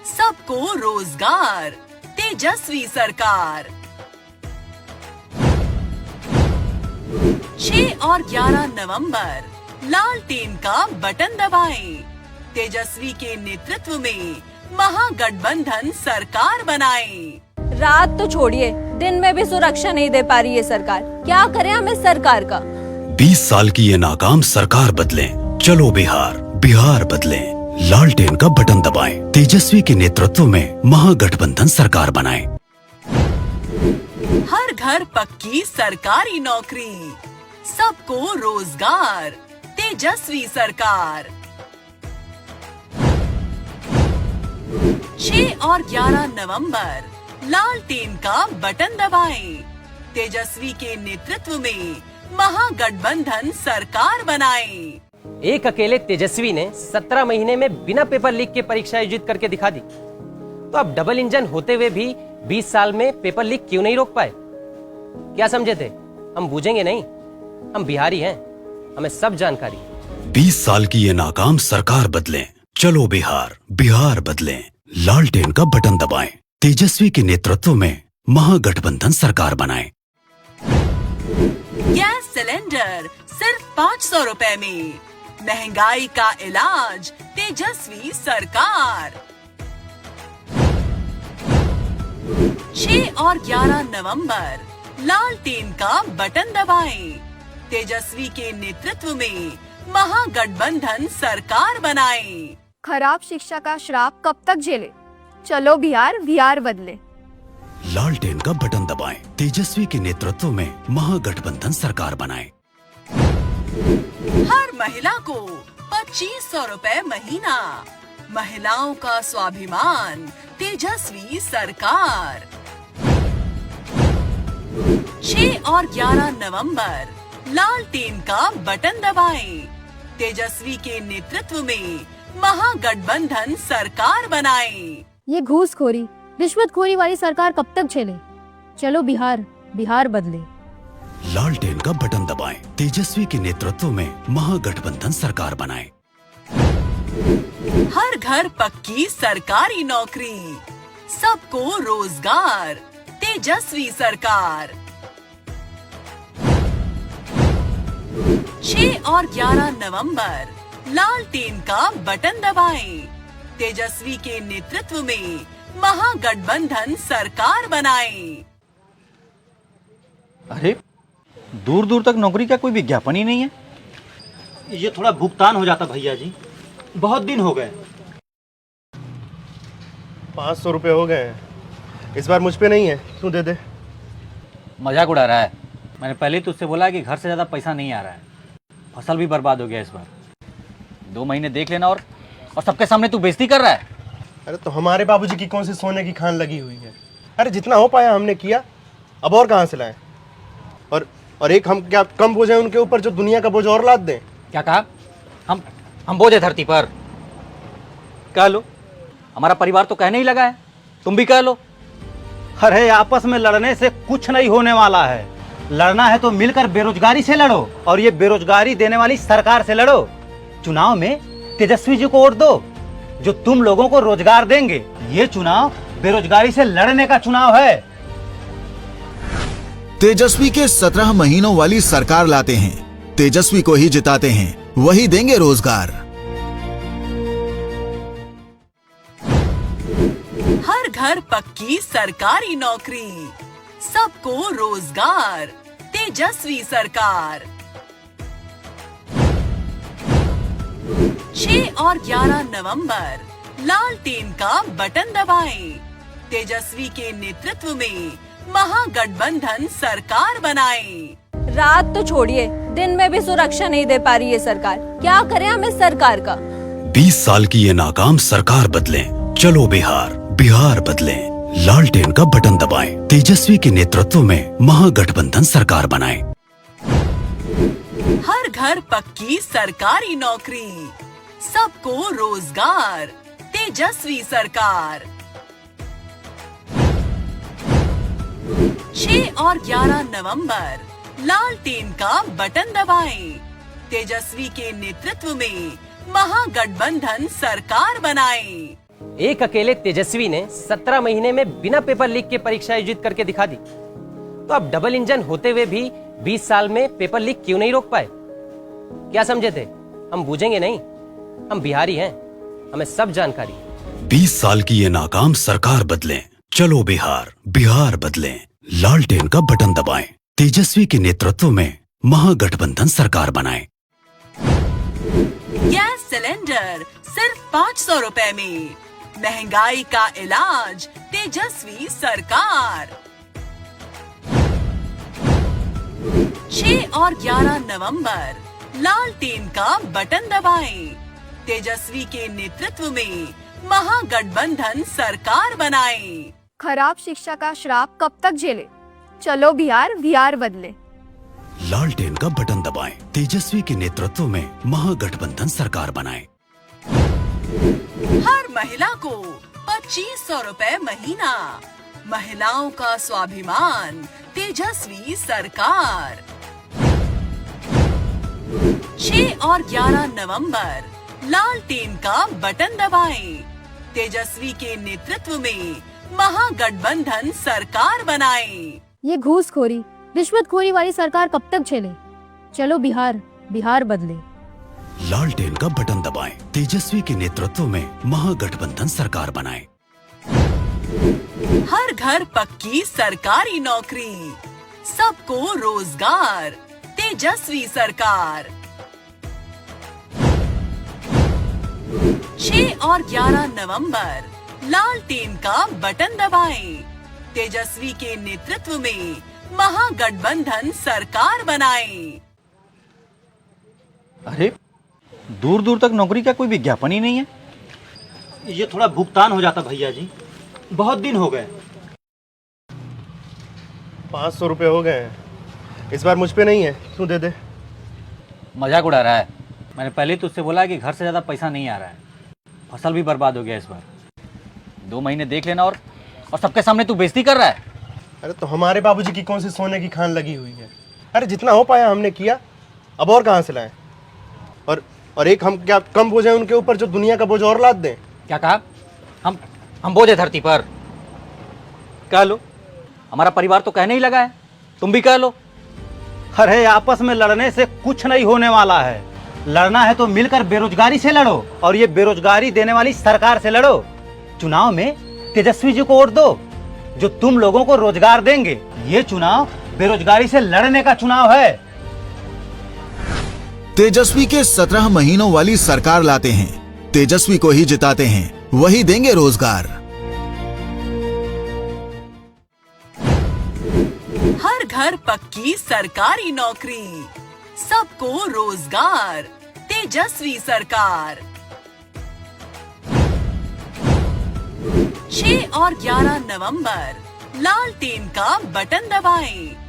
सबको रोजगार, तेजस्वी सरकार। 6 और 11 नवंबर लालटेन का बटन दबाएं। तेजस्वी के नेतृत्व में महागठबंधन सरकार बनाएं। रात तो छोड़िए, दिन में भी सुरक्षा नहीं दे पा रही है सरकार। क्या करें हम इस सरकार का? 20 साल की ये नाकाम सरकार बदलें। चलो बिहार, बिहार बदलें। लालटेन का बटन दबाएं। तेजस्वी के नेतृत्व में महागठबंधन सरकार बनाएं। हर घर पक्की सरकारी नौकरी, सबको रोजगार, तेजस्वी सरकार। 6 और 11 नवंबर लालटेन का बटन दबाएं। तेजस्वी के नेतृत्व में महागठबंधन सरकार बनाए। एक अकेले तेजस्वी ने 17 महीने में बिना पेपर लीक के परीक्षा आयोजित करके दिखा दी। तो अब डबल इंजन होते हुए भी 20 साल में पेपर लीक क्यों नहीं रोक पाए? क्या समझे थे? हम बूझेंगे नहीं, हम बिहारी हैं, हमें सब जानकारी। 20 साल की ये नाकाम सरकार बदलें, चलो बिहार, बिहार बदलें। लालटेन का बटन दबाएं, तेजस्वी के नेतृत्व में महागठबंधन सरकार बनाएं। गैस सिलेंडर सिर्फ 500 रुपए में, महंगाई का इलाज तेजस्वी सरकार। 6 और 11 नवंबर लालटेन का बटन दबाएं, तेजस्वी के नेतृत्व में महागठबंधन सरकार बनाएं। खराब शिक्षा का श्राप कब तक झेले? चलो बिहार, बिहार बदले। लालटेन का बटन दबाएं, तेजस्वी के नेतृत्व में महागठबंधन सरकार बनाएं। हर महिला को 2500 रुपए महीना, महिलाओं का स्वाभिमान तेजस्वी सरकार। 6 और 11 नवंबर लालटेन का बटन दबाएं, तेजस्वी के नेतृत्व में महागठबंधन सरकार बनाएं। ये घूसखोरी, रिश्वतखोरी वाली सरकार कब तक झेले? चलो बिहार, बिहार बदले। लालटेन का बटन दबाएं, तेजस्वी के नेतृत्व में महागठबंधन सरकार बनाएं। हर घर पक्की सरकारी नौकरी, सबको रोजगार तेजस्वी सरकार। 6 और 11 नवंबर लालटेन का बटन दबाएं, तेजस्वी के नेतृत्व में महागठबंधन सरकार बनाएं। अरे दूर दूर तक नौकरी का कोई विज्ञापन ही नहीं है। ये थोड़ा भुगतान हो जाता भैया जी, बहुत दिन हो गए। 500 रुपए हो गए हैं, इस बार मुझ पे नहीं है, तू दे दे। मजाक उड़ा रहा है। मैंने पहले ही तुझसे बोला कि घर से ज़्यादा पैसा नहीं आ रहा है, फसल भी बर्बाद हो गया इस बार। 2 महीने देख लेना और सबके सामने तू बेइज्जती कर रहा है। अरे तो हमारे बाबूजी की कौन सी सोने की खान लगी हुई है? अरे जितना हो पाया हमने किया, अब और कहाँ से लाएं? और एक हम क्या कम बोझ है उनके ऊपर जो दुनिया का बोझ और लाद दें? क्या कहा? हम बोझ है धरती पर? कह लो, हमारा परिवार तो कहने ही लगा है, तुम भी कह लो। अरे आपस में लड़ने से कुछ नहीं होने वाला है। लड़ना है तो मिलकर बेरोजगारी से लड़ो, और ये बेरोजगारी देने वाली सरकार से लड़ो। चुनाव में तेजस्वी जी को वोट दो, जो तुम लोगों को रोजगार देंगे। ये चुनाव बेरोजगारी से लड़ने का चुनाव है। तेजस्वी के 17 महीनों वाली सरकार लाते हैं, तेजस्वी को ही जिताते हैं, वही देंगे रोजगार। हर घर पक्की सरकारी नौकरी, सबको रोजगार तेजस्वी सरकार। 6 और 11 नवंबर लालटेन का बटन दबाएं, तेजस्वी के नेतृत्व में महागठबंधन सरकार बनाएं। रात तो छोड़िए, दिन में भी सुरक्षा नहीं दे पा रही है सरकार। क्या करें हम इस सरकार का? 20 साल की ये नाकाम सरकार बदलें, चलो बिहार, बिहार बदलें। लालटेन का बटन दबाएं, तेजस्वी के नेतृत्व में महागठबंधन सरकार बनाएं। हर घर पक्की सरकारी नौकरी, सबको रोजगार तेजस्वी सरकार। 6 और 11 नवंबर लालटेन का बटन दबाएं, तेजस्वी के नेतृत्व में महागठबंधन सरकार बनाएं। एक अकेले तेजस्वी ने 17 महीने में बिना पेपर लीक के परीक्षा आयोजित करके दिखा दी। तो अब डबल इंजन होते हुए भी 20 साल में पेपर लीक क्यों नहीं रोक पाए? क्या समझे थे? हम बूझेंगे नहीं, हम बिहारी हैं, हमें सब जानकारी। 20 साल की ये नाकाम सरकार बदलें, चलो बिहार, बिहार बदलें। लालटेन का बटन दबाएं, तेजस्वी के नेतृत्व में महागठबंधन सरकार बनाएं। गैस सिलेंडर सिर्फ 500 रुपए में, महंगाई का इलाज तेजस्वी सरकार। 6 और 11 नवंबर लालटेन का बटन दबाएं, तेजस्वी के नेतृत्व में महागठबंधन सरकार बनाएं। खराब शिक्षा का श्राप कब तक झेले? चलो बिहार, बिहार बदले। लालटेन का बटन दबाएं। तेजस्वी के नेतृत्व में महागठबंधन सरकार बनाएं। हर महिला को 2500 रुपए महीना। महिलाओं का स्वाभिमान, तेजस्वी सरकार। 6 और 11 नवंबर लालटेन का बटन दबाएं। तेजस्वी के नेतृत्व में महागठबंधन सरकार बनाएं। ये घूसखोरी रिश्वतखोरी वाली सरकार कब तक झेले? चलो बिहार, बिहार बदले। लालटेन का बटन दबाएं। तेजस्वी के नेतृत्व में महागठबंधन सरकार बनाएं। हर घर पक्की सरकारी नौकरी, सबको रोजगार, तेजस्वी सरकार। 6 और 11 नवंबर लालटेन का बटन दबाएं। तेजस्वी के नेतृत्व में महागठबंधन सरकार बनाएं। अरे दूर दूर तक नौकरी का कोई विज्ञापन ही नहीं है। ये थोड़ा भुगतान हो जाता भैया जी, बहुत दिन हो गए। 500 रुपए हो गए हैं, इस बार मुझ पे नहीं है, तू दे दे। मजाक उड़ा रहा है। मैंने पहले ही तुझसे बोला कि घर से ज़्यादा पैसा नहीं आ रहा है, फसल भी बर्बाद हो गया इस बार। 2 महीने देख लेना और सबके सामने तू बेइज्जती कर रहा है। अरे तो हमारे बाबूजी की कौन सी सोने की खान लगी हुई है? अरे जितना हो पाया हमने किया, अब और कहाँ से लाएं? और एक हम क्या कम बोझ है उनके ऊपर जो दुनिया का बोझ और लाद दें? क्या कहा? हम बोझ है धरती पर? कह लो, हमारा परिवार तो कहने ही लगा है, तुम भी कह लो। अरे आपस में लड़ने से कुछ नहीं होने वाला है। लड़ना है तो मिलकर बेरोजगारी से लड़ो, और ये बेरोजगारी देने वाली सरकार से लड़ो। चुनाव में तेजस्वी जी को वोट दो, जो तुम लोगों को रोजगार देंगे। ये चुनाव बेरोजगारी से लड़ने का चुनाव है। तेजस्वी के 17 महीनों वाली सरकार लाते हैं, तेजस्वी को ही जिताते हैं, वही देंगे रोजगार। हर घर पक्की सरकारी नौकरी, सबको रोजगार, तेजस्वी सरकार। 6 और 11 नवंबर लालटेन का बटन दबाएं।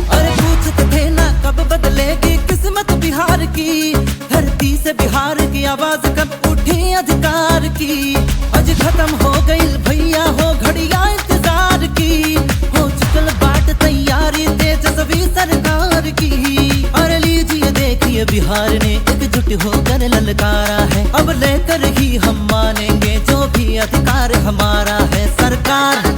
अरे पूछते थे ना कब बदलेगी किस्मत बिहार की, धरती से बिहार की आवाज कब उठी अधिकार की। आज खत्म हो गई भैया हो घड़िया इंतजार की, हो चुकल बाट तैयारी तेजस्वी सरकार की। और लीजिए देखिए बिहार ने एकजुट होकर ललकारा है, अब लेकर ही हम मानेंगे जो भी अधिकार हमारा है। सरकार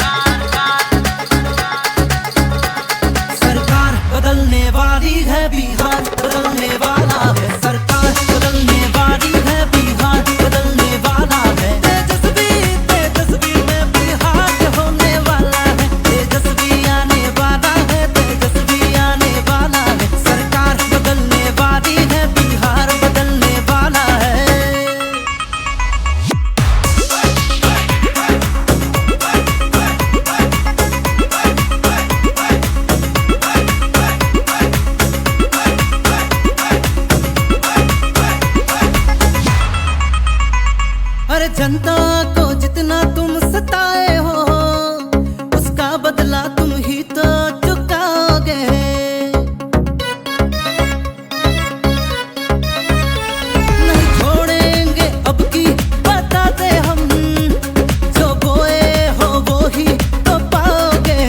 बदलने वाली है, बिहार बदलने वाला है। सरकार बदलने वाली है, बिहार बदलने वाला है। तेजस्वी में बिहार होने वाला है, तेजस्वी आने वाला है, तेजस्वी आने वाला है। सरकार बदलने वाली है, बिहार बदलने वाला है। अरे जनता को जितना तुम सताए हो, उसका बदला तुम ही तो चुकाओगे। नहीं छोड़ेंगे अब की बताते हम, जो बोए हो वो ही तो पाओगे।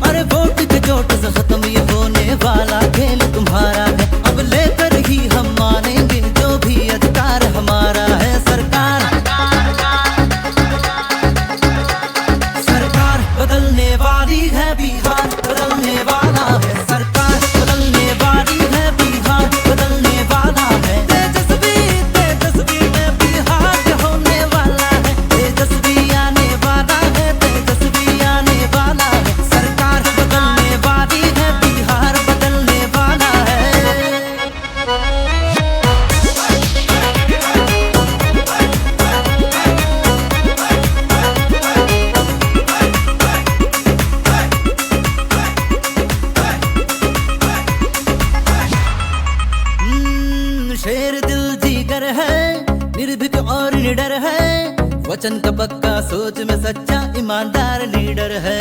अरे वोट के चोट से खत्म ये होने वाला खेल तुम्हारा है, अब लेकर ही हम मानेंगे जो भी अधिकार हमारा है। सरकार बदलने वाली है, बिहार बदलने वाला है। सरकार बदलने वाली है, बिहार बदलने वाला है। तेजस्वी में बिहार होने वाला है, तेजस्वी आने वाला है, तेजस्वी आने वाला है। सरकार बदलने वाली है, बिहार बदलने वाला है। शेर दिल जीगर है, निर्भीक और निडर है, वचन का पक्का, सोच में सच्चा, ईमानदार लीडर है।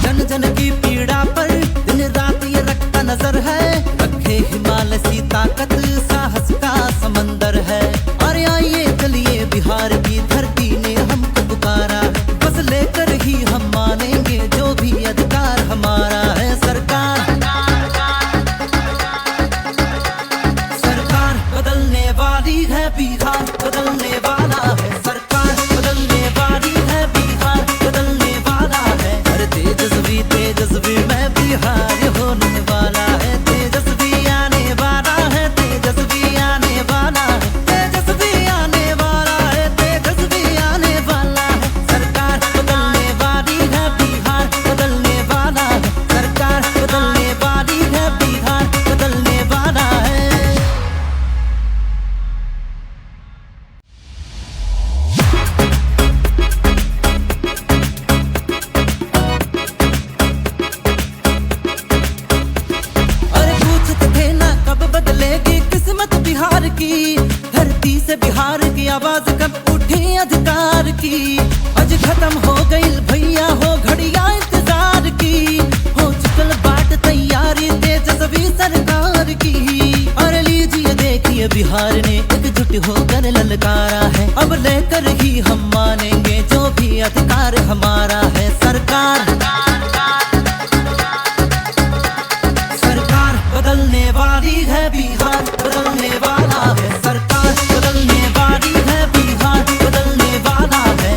जन जन की पीड़ा पर दिन रात ये रखता नजर है। रखे हिमालय सी ताकत, साहस का समंदर है। और आइए चलिए बिहार की धरती ने हमको पुकारा है। बस लेकर ही हम मानेंगे जो भी अधिकार हमारा है। सरकार बदलने वाली है, बिहार बदलने वाला है। सरकार बदलने वाली है, बिहार बदलने वाला है। हर तेजस्वी में बिहार होने वाला है। तेजस्वी आने वाला है, तेजस्वी आने वाला है, तेजस्वी आने वाला है, तेजस्वी आने वाला है। सरकार बदलने वाली है, बिहार बदलने वाला है। सरकार बदलने वाली है, बिहार बदलने वाला है। बिहार की धरती से बिहार की आवाज कब उठी अधिकार की। आज खत्म हो गई भैया हो घड़िया इंतजार की। हो चुकल बाट तैयारी तेजस्वी सरकार की। और लीजिए देखिए बिहार ने एकजुट होकर ललकारा है। अब लेकर ही हम मानेंगे जो भी अधिकार हमारा है। सरकार बदलने वाली है, बिहार बदलने वाला है। सरकार बदलने वाली है, बिहार बदलने वाला है।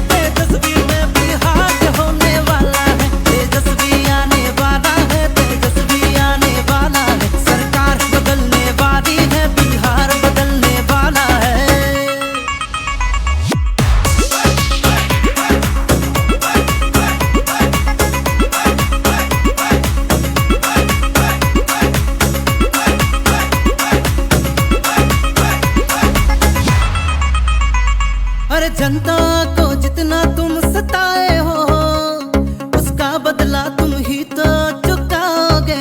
तेजस्वी में बिहार होने वाला है। तेजस्वी आने वाला है, तेजस्वी आने वाला है। सरकार बदलने वाली है, बिहार बदलने वाला है। अरे जनता को जितना तुम सताए हो, उसका बदला तुम ही तो चुकाओगे।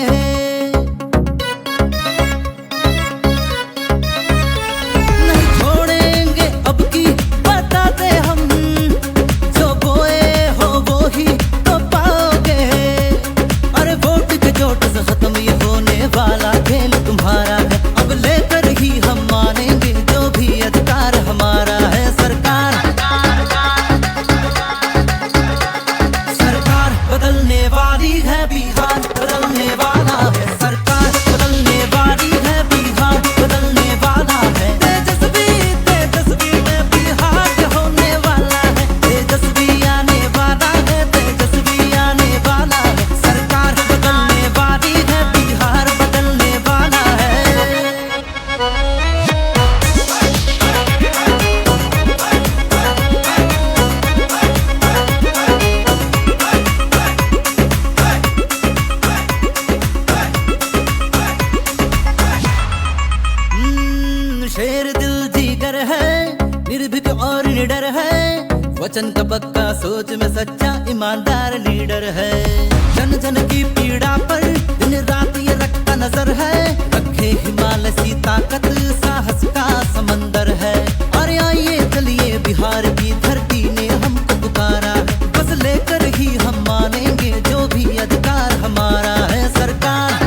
नहीं छोड़ेंगे अब की बताते हम, जो बोए हो वो ही तो पाओगे। अरे वोट के चोट से खत्म ये होने वाला खेल तुम्हारा है। अब लेकर ही हम मानेंगे जो भी अधिकार हमारा है। बदलने वाली है, बिहार बदलने वाला है। सरकार बदलने वाली है, बिहार बदलने वाला है। तेजस्वी में बिहार होने वाला है। तेजस्वी आने वाला है, तेजस्वी आने वाला है। सरकार बदलने वाली है, बिहार बदलने वाला है। शेर दिल जीगर है, निर्भीक और निडर है। वचन का पक्का, सोच में सच्चा, ईमानदार लीडर है। जन जन की पीड़ा पर दिन रात ये रखता नजर है। रखे हिमालय सी ताकत, साहस का समंदर है। और आइए चलिए बिहार की धरती ने हमको पुकारा है। बस लेकर ही हम मानेंगे जो भी अधिकार हमारा है। सरकार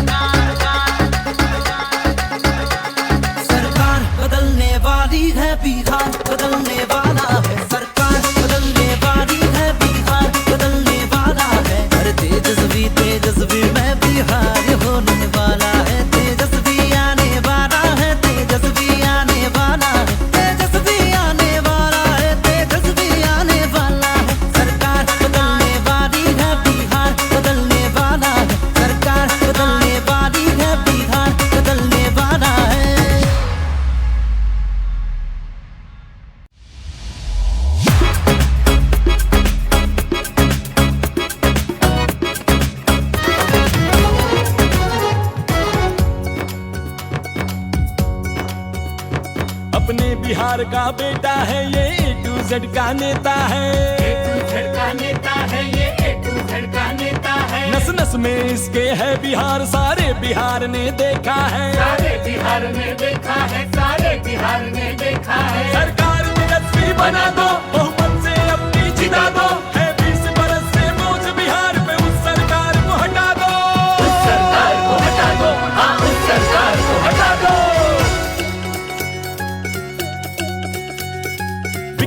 बदलने वाली है, बिहार बदलने वाला है। सरकार बदलने वाली है, बिहार बदलने वाला है। हर तेजस्वी में बिहार होने वाला है। तेजस्वी आने वाला है, तेजस्वी आने वाला है, तेजस्वी आने वाला है, तेजस्वी आने वाला है। सरकार बदलने वाली है, बिहार बदलने वाला है। सरकार बदलने वाली है, बिहार बदलने वाला है। अपने बिहार का बेटा है ये A to Z का नेता है। A to Z का नेता है ये A to Z का नेता है। नस नस में इसके है बिहार, सारे बिहार ने देखा है। सारे बिहार ने देखा है, सारे बिहार ने देखा है। सरकार तेजस्वी बना दो,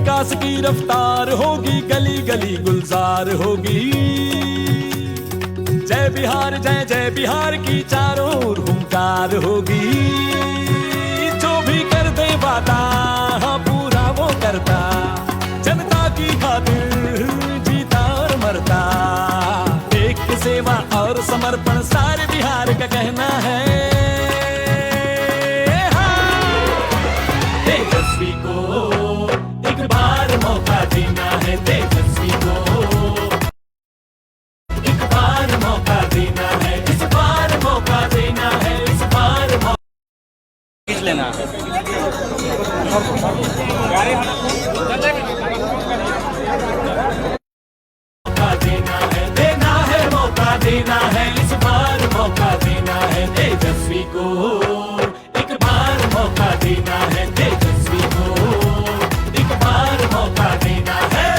विकास की रफ्तार होगी, गली गली गुलजार होगी। जय बिहार जय जय बिहार की चारों ओर हुंकार होगी। जो भी कर दे वादा हाँ पूरा वो करता, जनता की खातिर जीता और मरता। देश की सेवा और समर्पण सारे बिहार का कहना है। तेजस्वी को एक बार मौका देना है, तेजस्वी को एक बार मौका देना है, इस बार मौका देना है, इस बार खींच लेना। मौका देना है मौका देना है, इस बार मौका देना है। तेजस्वी को एक बार मौका देना है, तेजस्वी को एक बार मौका देना है।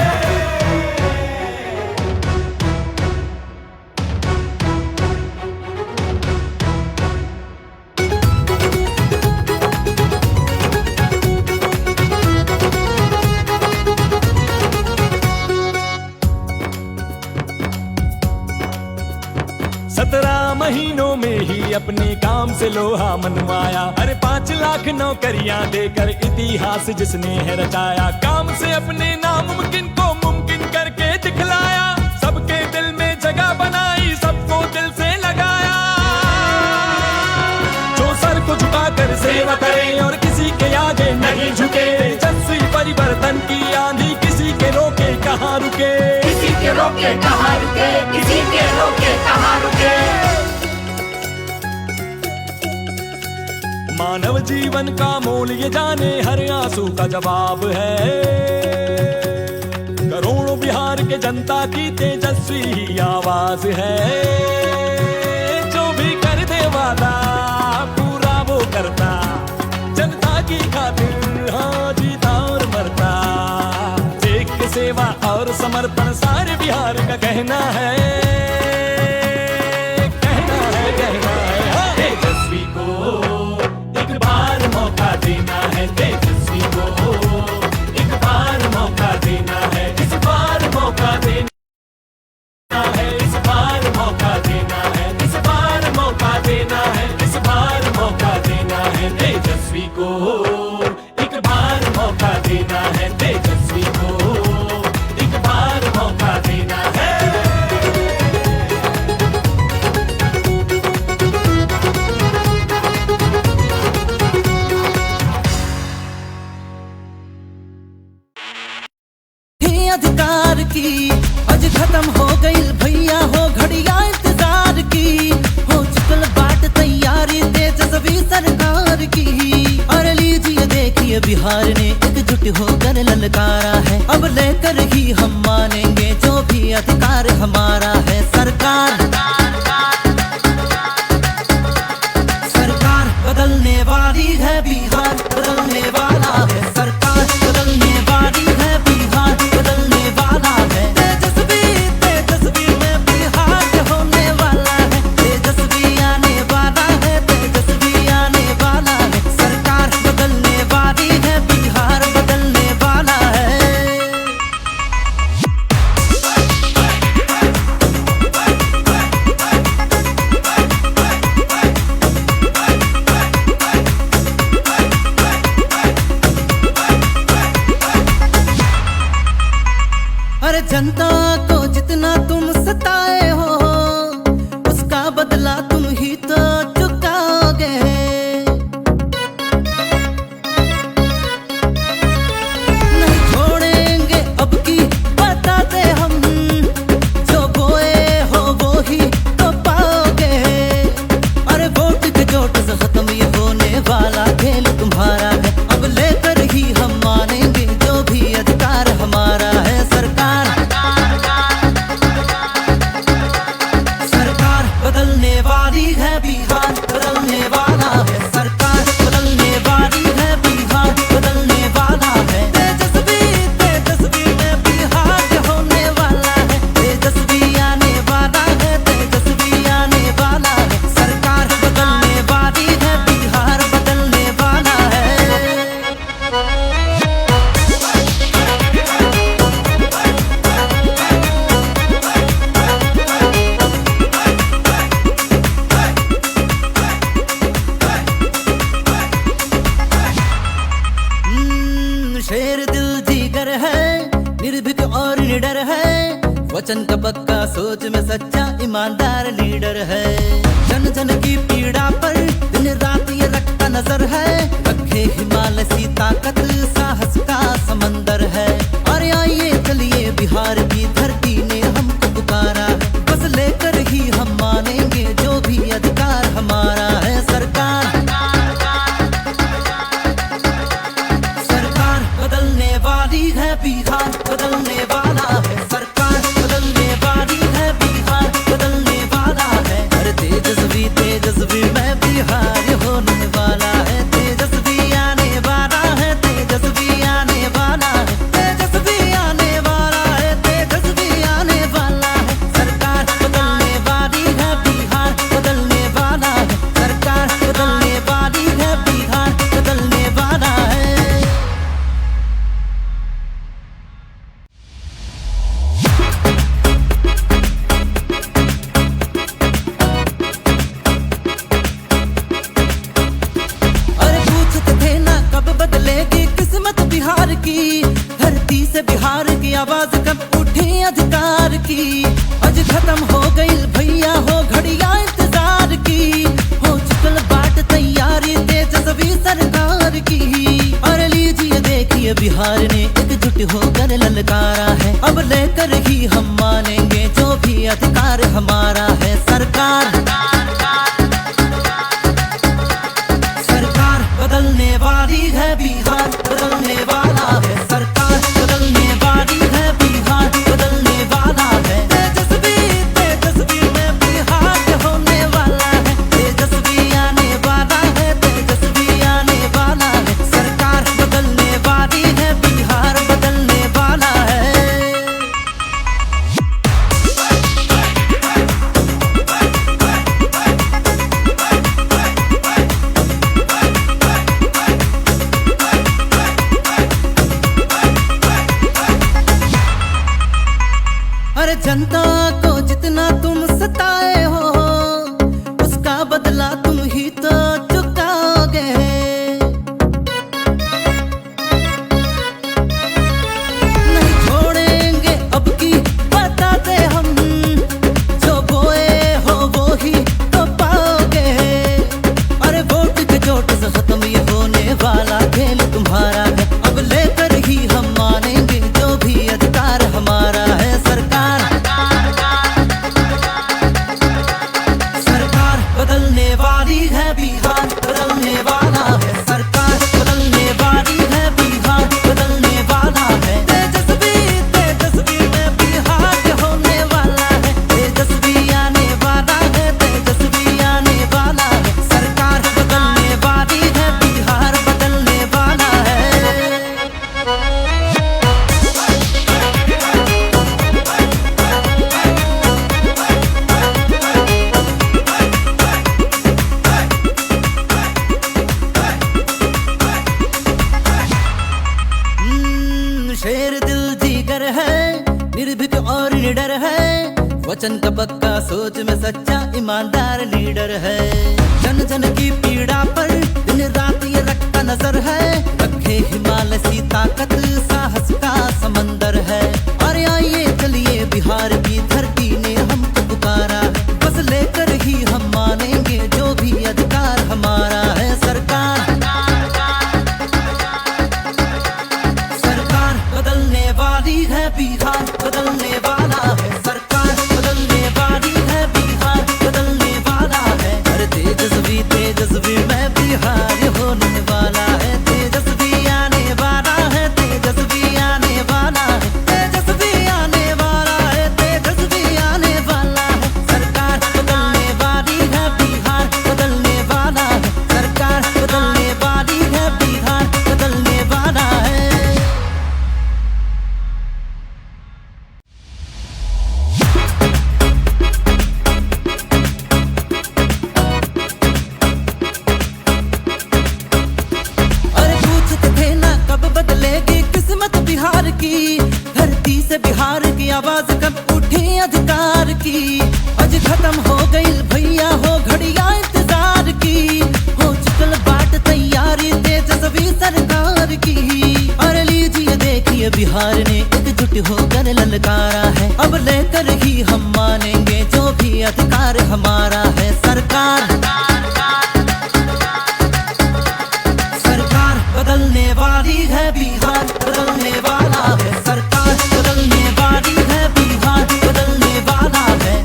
महीनों में ही अपने काम से लोहा मनवाया। अरे 5 लाख नौकरियां देकर इतिहास जिसने है रचाया। काम से अपने नामुमकिन को मुमकिन करके दिखलाया। सबके दिल में जगह बनाई, सबको दिल से लगाया। जो सर को झुकाकर सेवा करे और किसी के आगे नहीं झुके। तेजस्वी परिवर्तन की आंधी किसी के रोके कहाँ रुके, किसी के रोके कहाँ रुके, किसी के रोके कहाँ रुके। मानव जीवन का मोल ये जाने, हर आंसू का जवाब है। करोड़ों बिहार के जनता की तेजस्वी ही आवाज है। जो भी कर दे वादा पूरा वो करता, जनता की खातिर हाँ जीता और मरता। देश की सेवा और समर्पण सारे बिहार का कहना है, कहना है, कहना है। हाँ। तेजस्वी को एक बार मौका देना है, तेजस्वी को एक बार मौका देना है, इस बार मौका देना है, इस बार मौका देना है, इस बार मौका देना है, इस बार मौका देना है। तेजस्वी को एक बार मौका देना है, तेजस्वी को एक बार मौका देना है। अधिकार की आज खत्म हो गई भैया, हो घड़िया इंतजार की। हो चुकल बाट तैयारी तेजस्वी सरकार की। और लीजिए देखिए बिहार ने एकजुट होकर ललकारा है। अब लेकर ही हम मानेंगे जो भी अधिकार हमारा है। सरकार सरकार बदलने वाली है, बिहार बदलने वाला है। सरकार बदलने वाली है, बिहार बदलने वाला है। तेजस्वी तेजस्वी में बिहार होने वाला है। तेजस्वी आने वाला है, तेजस्वी आने वाला है। सरकार बदलने वाली है, बिहार बदलने वाला है। अरे जनता को जितना तुम सताए हो, उसका बदला तुम ही तो चुकाओगे। नहीं छोड़ेंगे अब की बताते हम, जो बोए हो वो ही तो पाओगे। अरे वोट के चोट से खत्म ये होने वाला खेल तुम्हारा है। अब लेकर ही हम मानेंगे जो भी अधिकार हमारा है। सरकार है, निर्भीक और निडर है, वचन का पक्का, सोच में सच्चा ईमानदार लीडर है। जन जन की पीड़ा पर दिन रात ये रखता नजर है, रखे हिमालय सी ताकत, साहस का समंदर है। और आइए चलिए बिहार की धरती ने हमको पुकारा है, बस लेकर ही हम मानेंगे जो भी अधिकार हमारा है। सरकार बदलने वाली है, बिहार बदलने वाला है। सरकार बदलने वाली है, बिहार बदलने वाला है। हर तेजस्वी में बिहार होने वाला है। तेजस्वी आने वाला है, तेजस्वी आने वाला है, तेजस्वी आने वाला है, तेजस्वी आने वाला है। सरकार बदलने वाली है, बिहार बदलने वाला है। सरकार बदलने वाली है, बिहार बदलने वाला है। बिहार की धरती से बिहार की आवाज कब उठी अधिकार की। आज खत्म हो गई भैया हो घड़िया इंतजार की, हो चुकल बाट तैयारी तेजस्वी सरकार की। और लीजिए देखिए बिहार ने एकजुट होकर ललकारा है, अब लेकर ही हम मानेंगे जो भी अधिकार हमारा है। सरकार बदलने वाली है, बिहार बदलने वाला है। सरकार बदलने वाली है, बिहार बदलने वाला है। तेजस्वी में बिहार होने वाला है, तेजस्वी आने वाला है, तेजस्वी आने वाला है। सरकार बदलने वाली है, बिहार बदलने वाला है। अरे जनता को जितना तुम सताए हो, उसका बदला तुम ही तो चुकाओगे। नहीं छोड़ेंगे अब की बताते हम, जो बोए हो वो ही तो पाओगे। अरे वोट के चोट से खत्म ये होने वाला खेल तुम्हारा है, अब लेकर ही हम मानेंगे जो भी अधिकार हमारा है। बदलने वाली है, बिहार बदलने वाला है। सरकार बदलने वाली है, बिहार बदलने वाला है। तेजस्वी में बिहार होने वाला है, तेजस्वी आने वाला है, तेजस्वी आने वाला है। सरकार बदलने वाली है, बिहार बदलने वाला है। शेर दिल जीगर है, निर्भीक और निडर है, वचन का पक्का, सोच में सच्चा ईमानदार लीडर है। जन जन की पीड़ा पर दिन रात ये रखता नजर है, रखे हिमालय सी ताकत, साहस का समंदर है। और आइए चलिए बिहार की धरती ने हमको पुकारा है, बस लेकर ही हम मानेंगे जो भी अधिकार हमारा है। सरकार बदलने वाली है, बिहार बदलने वाला है। सरकार बदलने वाली है, बिहार बदलने वाला है। हर तेजस्वी में बिहार होने वाला है। तेजस्वी आने वाला है, तेजस्वी आने वाला है, तेजस्वी आने वाला है, तेजस्वी आने वाला है। सरकार बदलने वाली है, बिहार बदलने वाला है। सरकार बदलने वाली है, बिहार बदलने वाला है। बिहार की धरती से बिहार की आवाज कब उठी अधिकार की। आज खत्म हो गई भैया हो घड़िया इंतजार की, हो चुकल बाट तैयारी तेजस्वी सरकार की। और लीजिए देखिए ये बिहार ने एकजुट होकर ललकारा है। अब लेकर ही हम मानेंगे जो भी अधिकार हमारा है। सरकार बदलने वाली है, बिहार बदलने वाला है। सरकार बदलने वाली है, बिहार बदलने वाला है।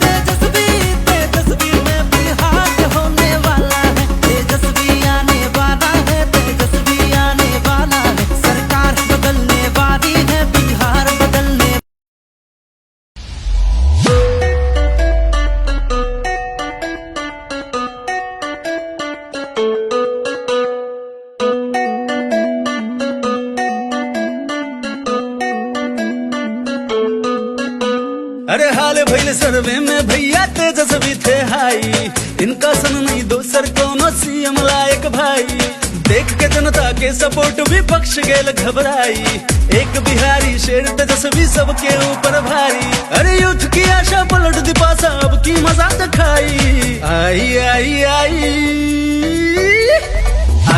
तेजस्वी में बिहार होने वाला है। तेजस्वी आने वाला है, तेजस्वी आने वाला है। सरकार बदलने वाली है, बिहार बदलने। अरे हाल भैल सर्वे में भैया तेजस्वी थे हाई। इनका सन नहीं दोसर कोनो सीएम लायक भाई। देख के जनता के सपोर्ट विपक्ष गेल घबराई। एक बिहारी शेर तेजस्वी सबके ऊपर भारी। अरे यूथ की आशा पलट दी पासा अब की मजा दिखाई। आई आई आई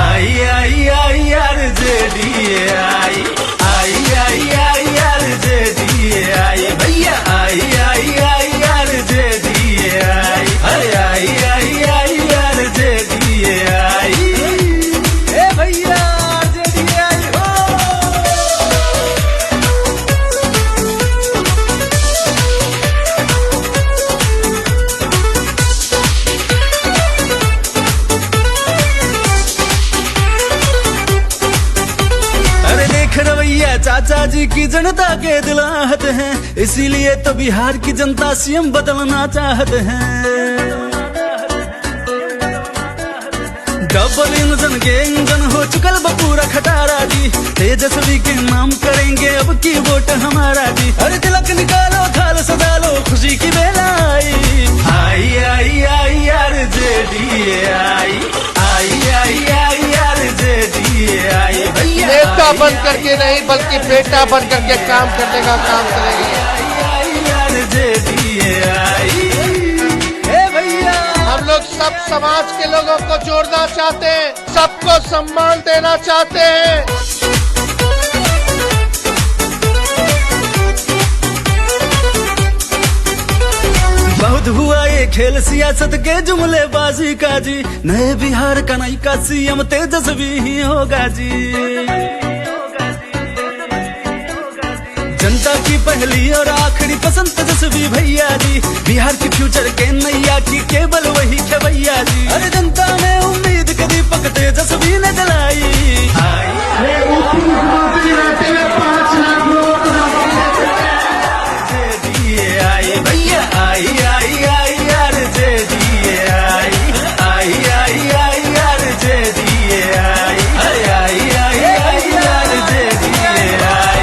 आई आई आई आरजेडी आई। आई आई आई आरजेडी आई भैया। आई आई आई आरजेडी आई। अरे आई आई आई आरजेडी आई। ए भैया आरजेडी आई हो। अरे देख रवैया चाचा जी की जनता के दिल आहत हैं। इसीलिए तो बिहार की जनता सीएम बदलना चाहते हैं। डबल इंजन के इंजन हो चुकल बपूरा खटारा जी। तेजस्वी के नाम करेंगे अब की वोट हमारा जी। अरे तिलक निकालो थाल सजा लो खुशी की बेला आई। आई आई आई आरजेडी आई। आई आई आई आरजेडी आई भैया। नेता बन करके नहीं बल्कि बेटा बन करके काम करने का काम करेंगे। हम लोग सब समाज के लोगों को जोड़ना चाहते हैं, सबको सम्मान देना चाहते हैं। बहुत हुआ ये खेल सियासत के जुमलेबाजी का जी। नए बिहार का नई का सीएम तेजस्वी ही होगा जी। जनता की पहली और आखिरी पसंद तेजस्वी भैया जी। बिहार की फ्यूचर के नैया की केवल वही भैया जी। अरे जनता ने उम्मीद के दीपक तेजस्वी ने जलाई। आई भैया आई आई आई आरजेडी आई। आई आई आई आरजेडी आई। आई आई आई आरजेडी आई।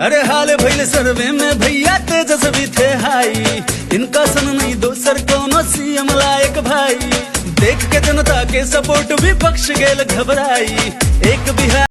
अरे हाल भैल सर्वे में भैया तेजस्वी थे हाई। इनका सन नहीं दोसर कोनो सीएम लायक भाई। देख के जनता के सपोर्ट विपक्ष गेल घबराई। एक बिहार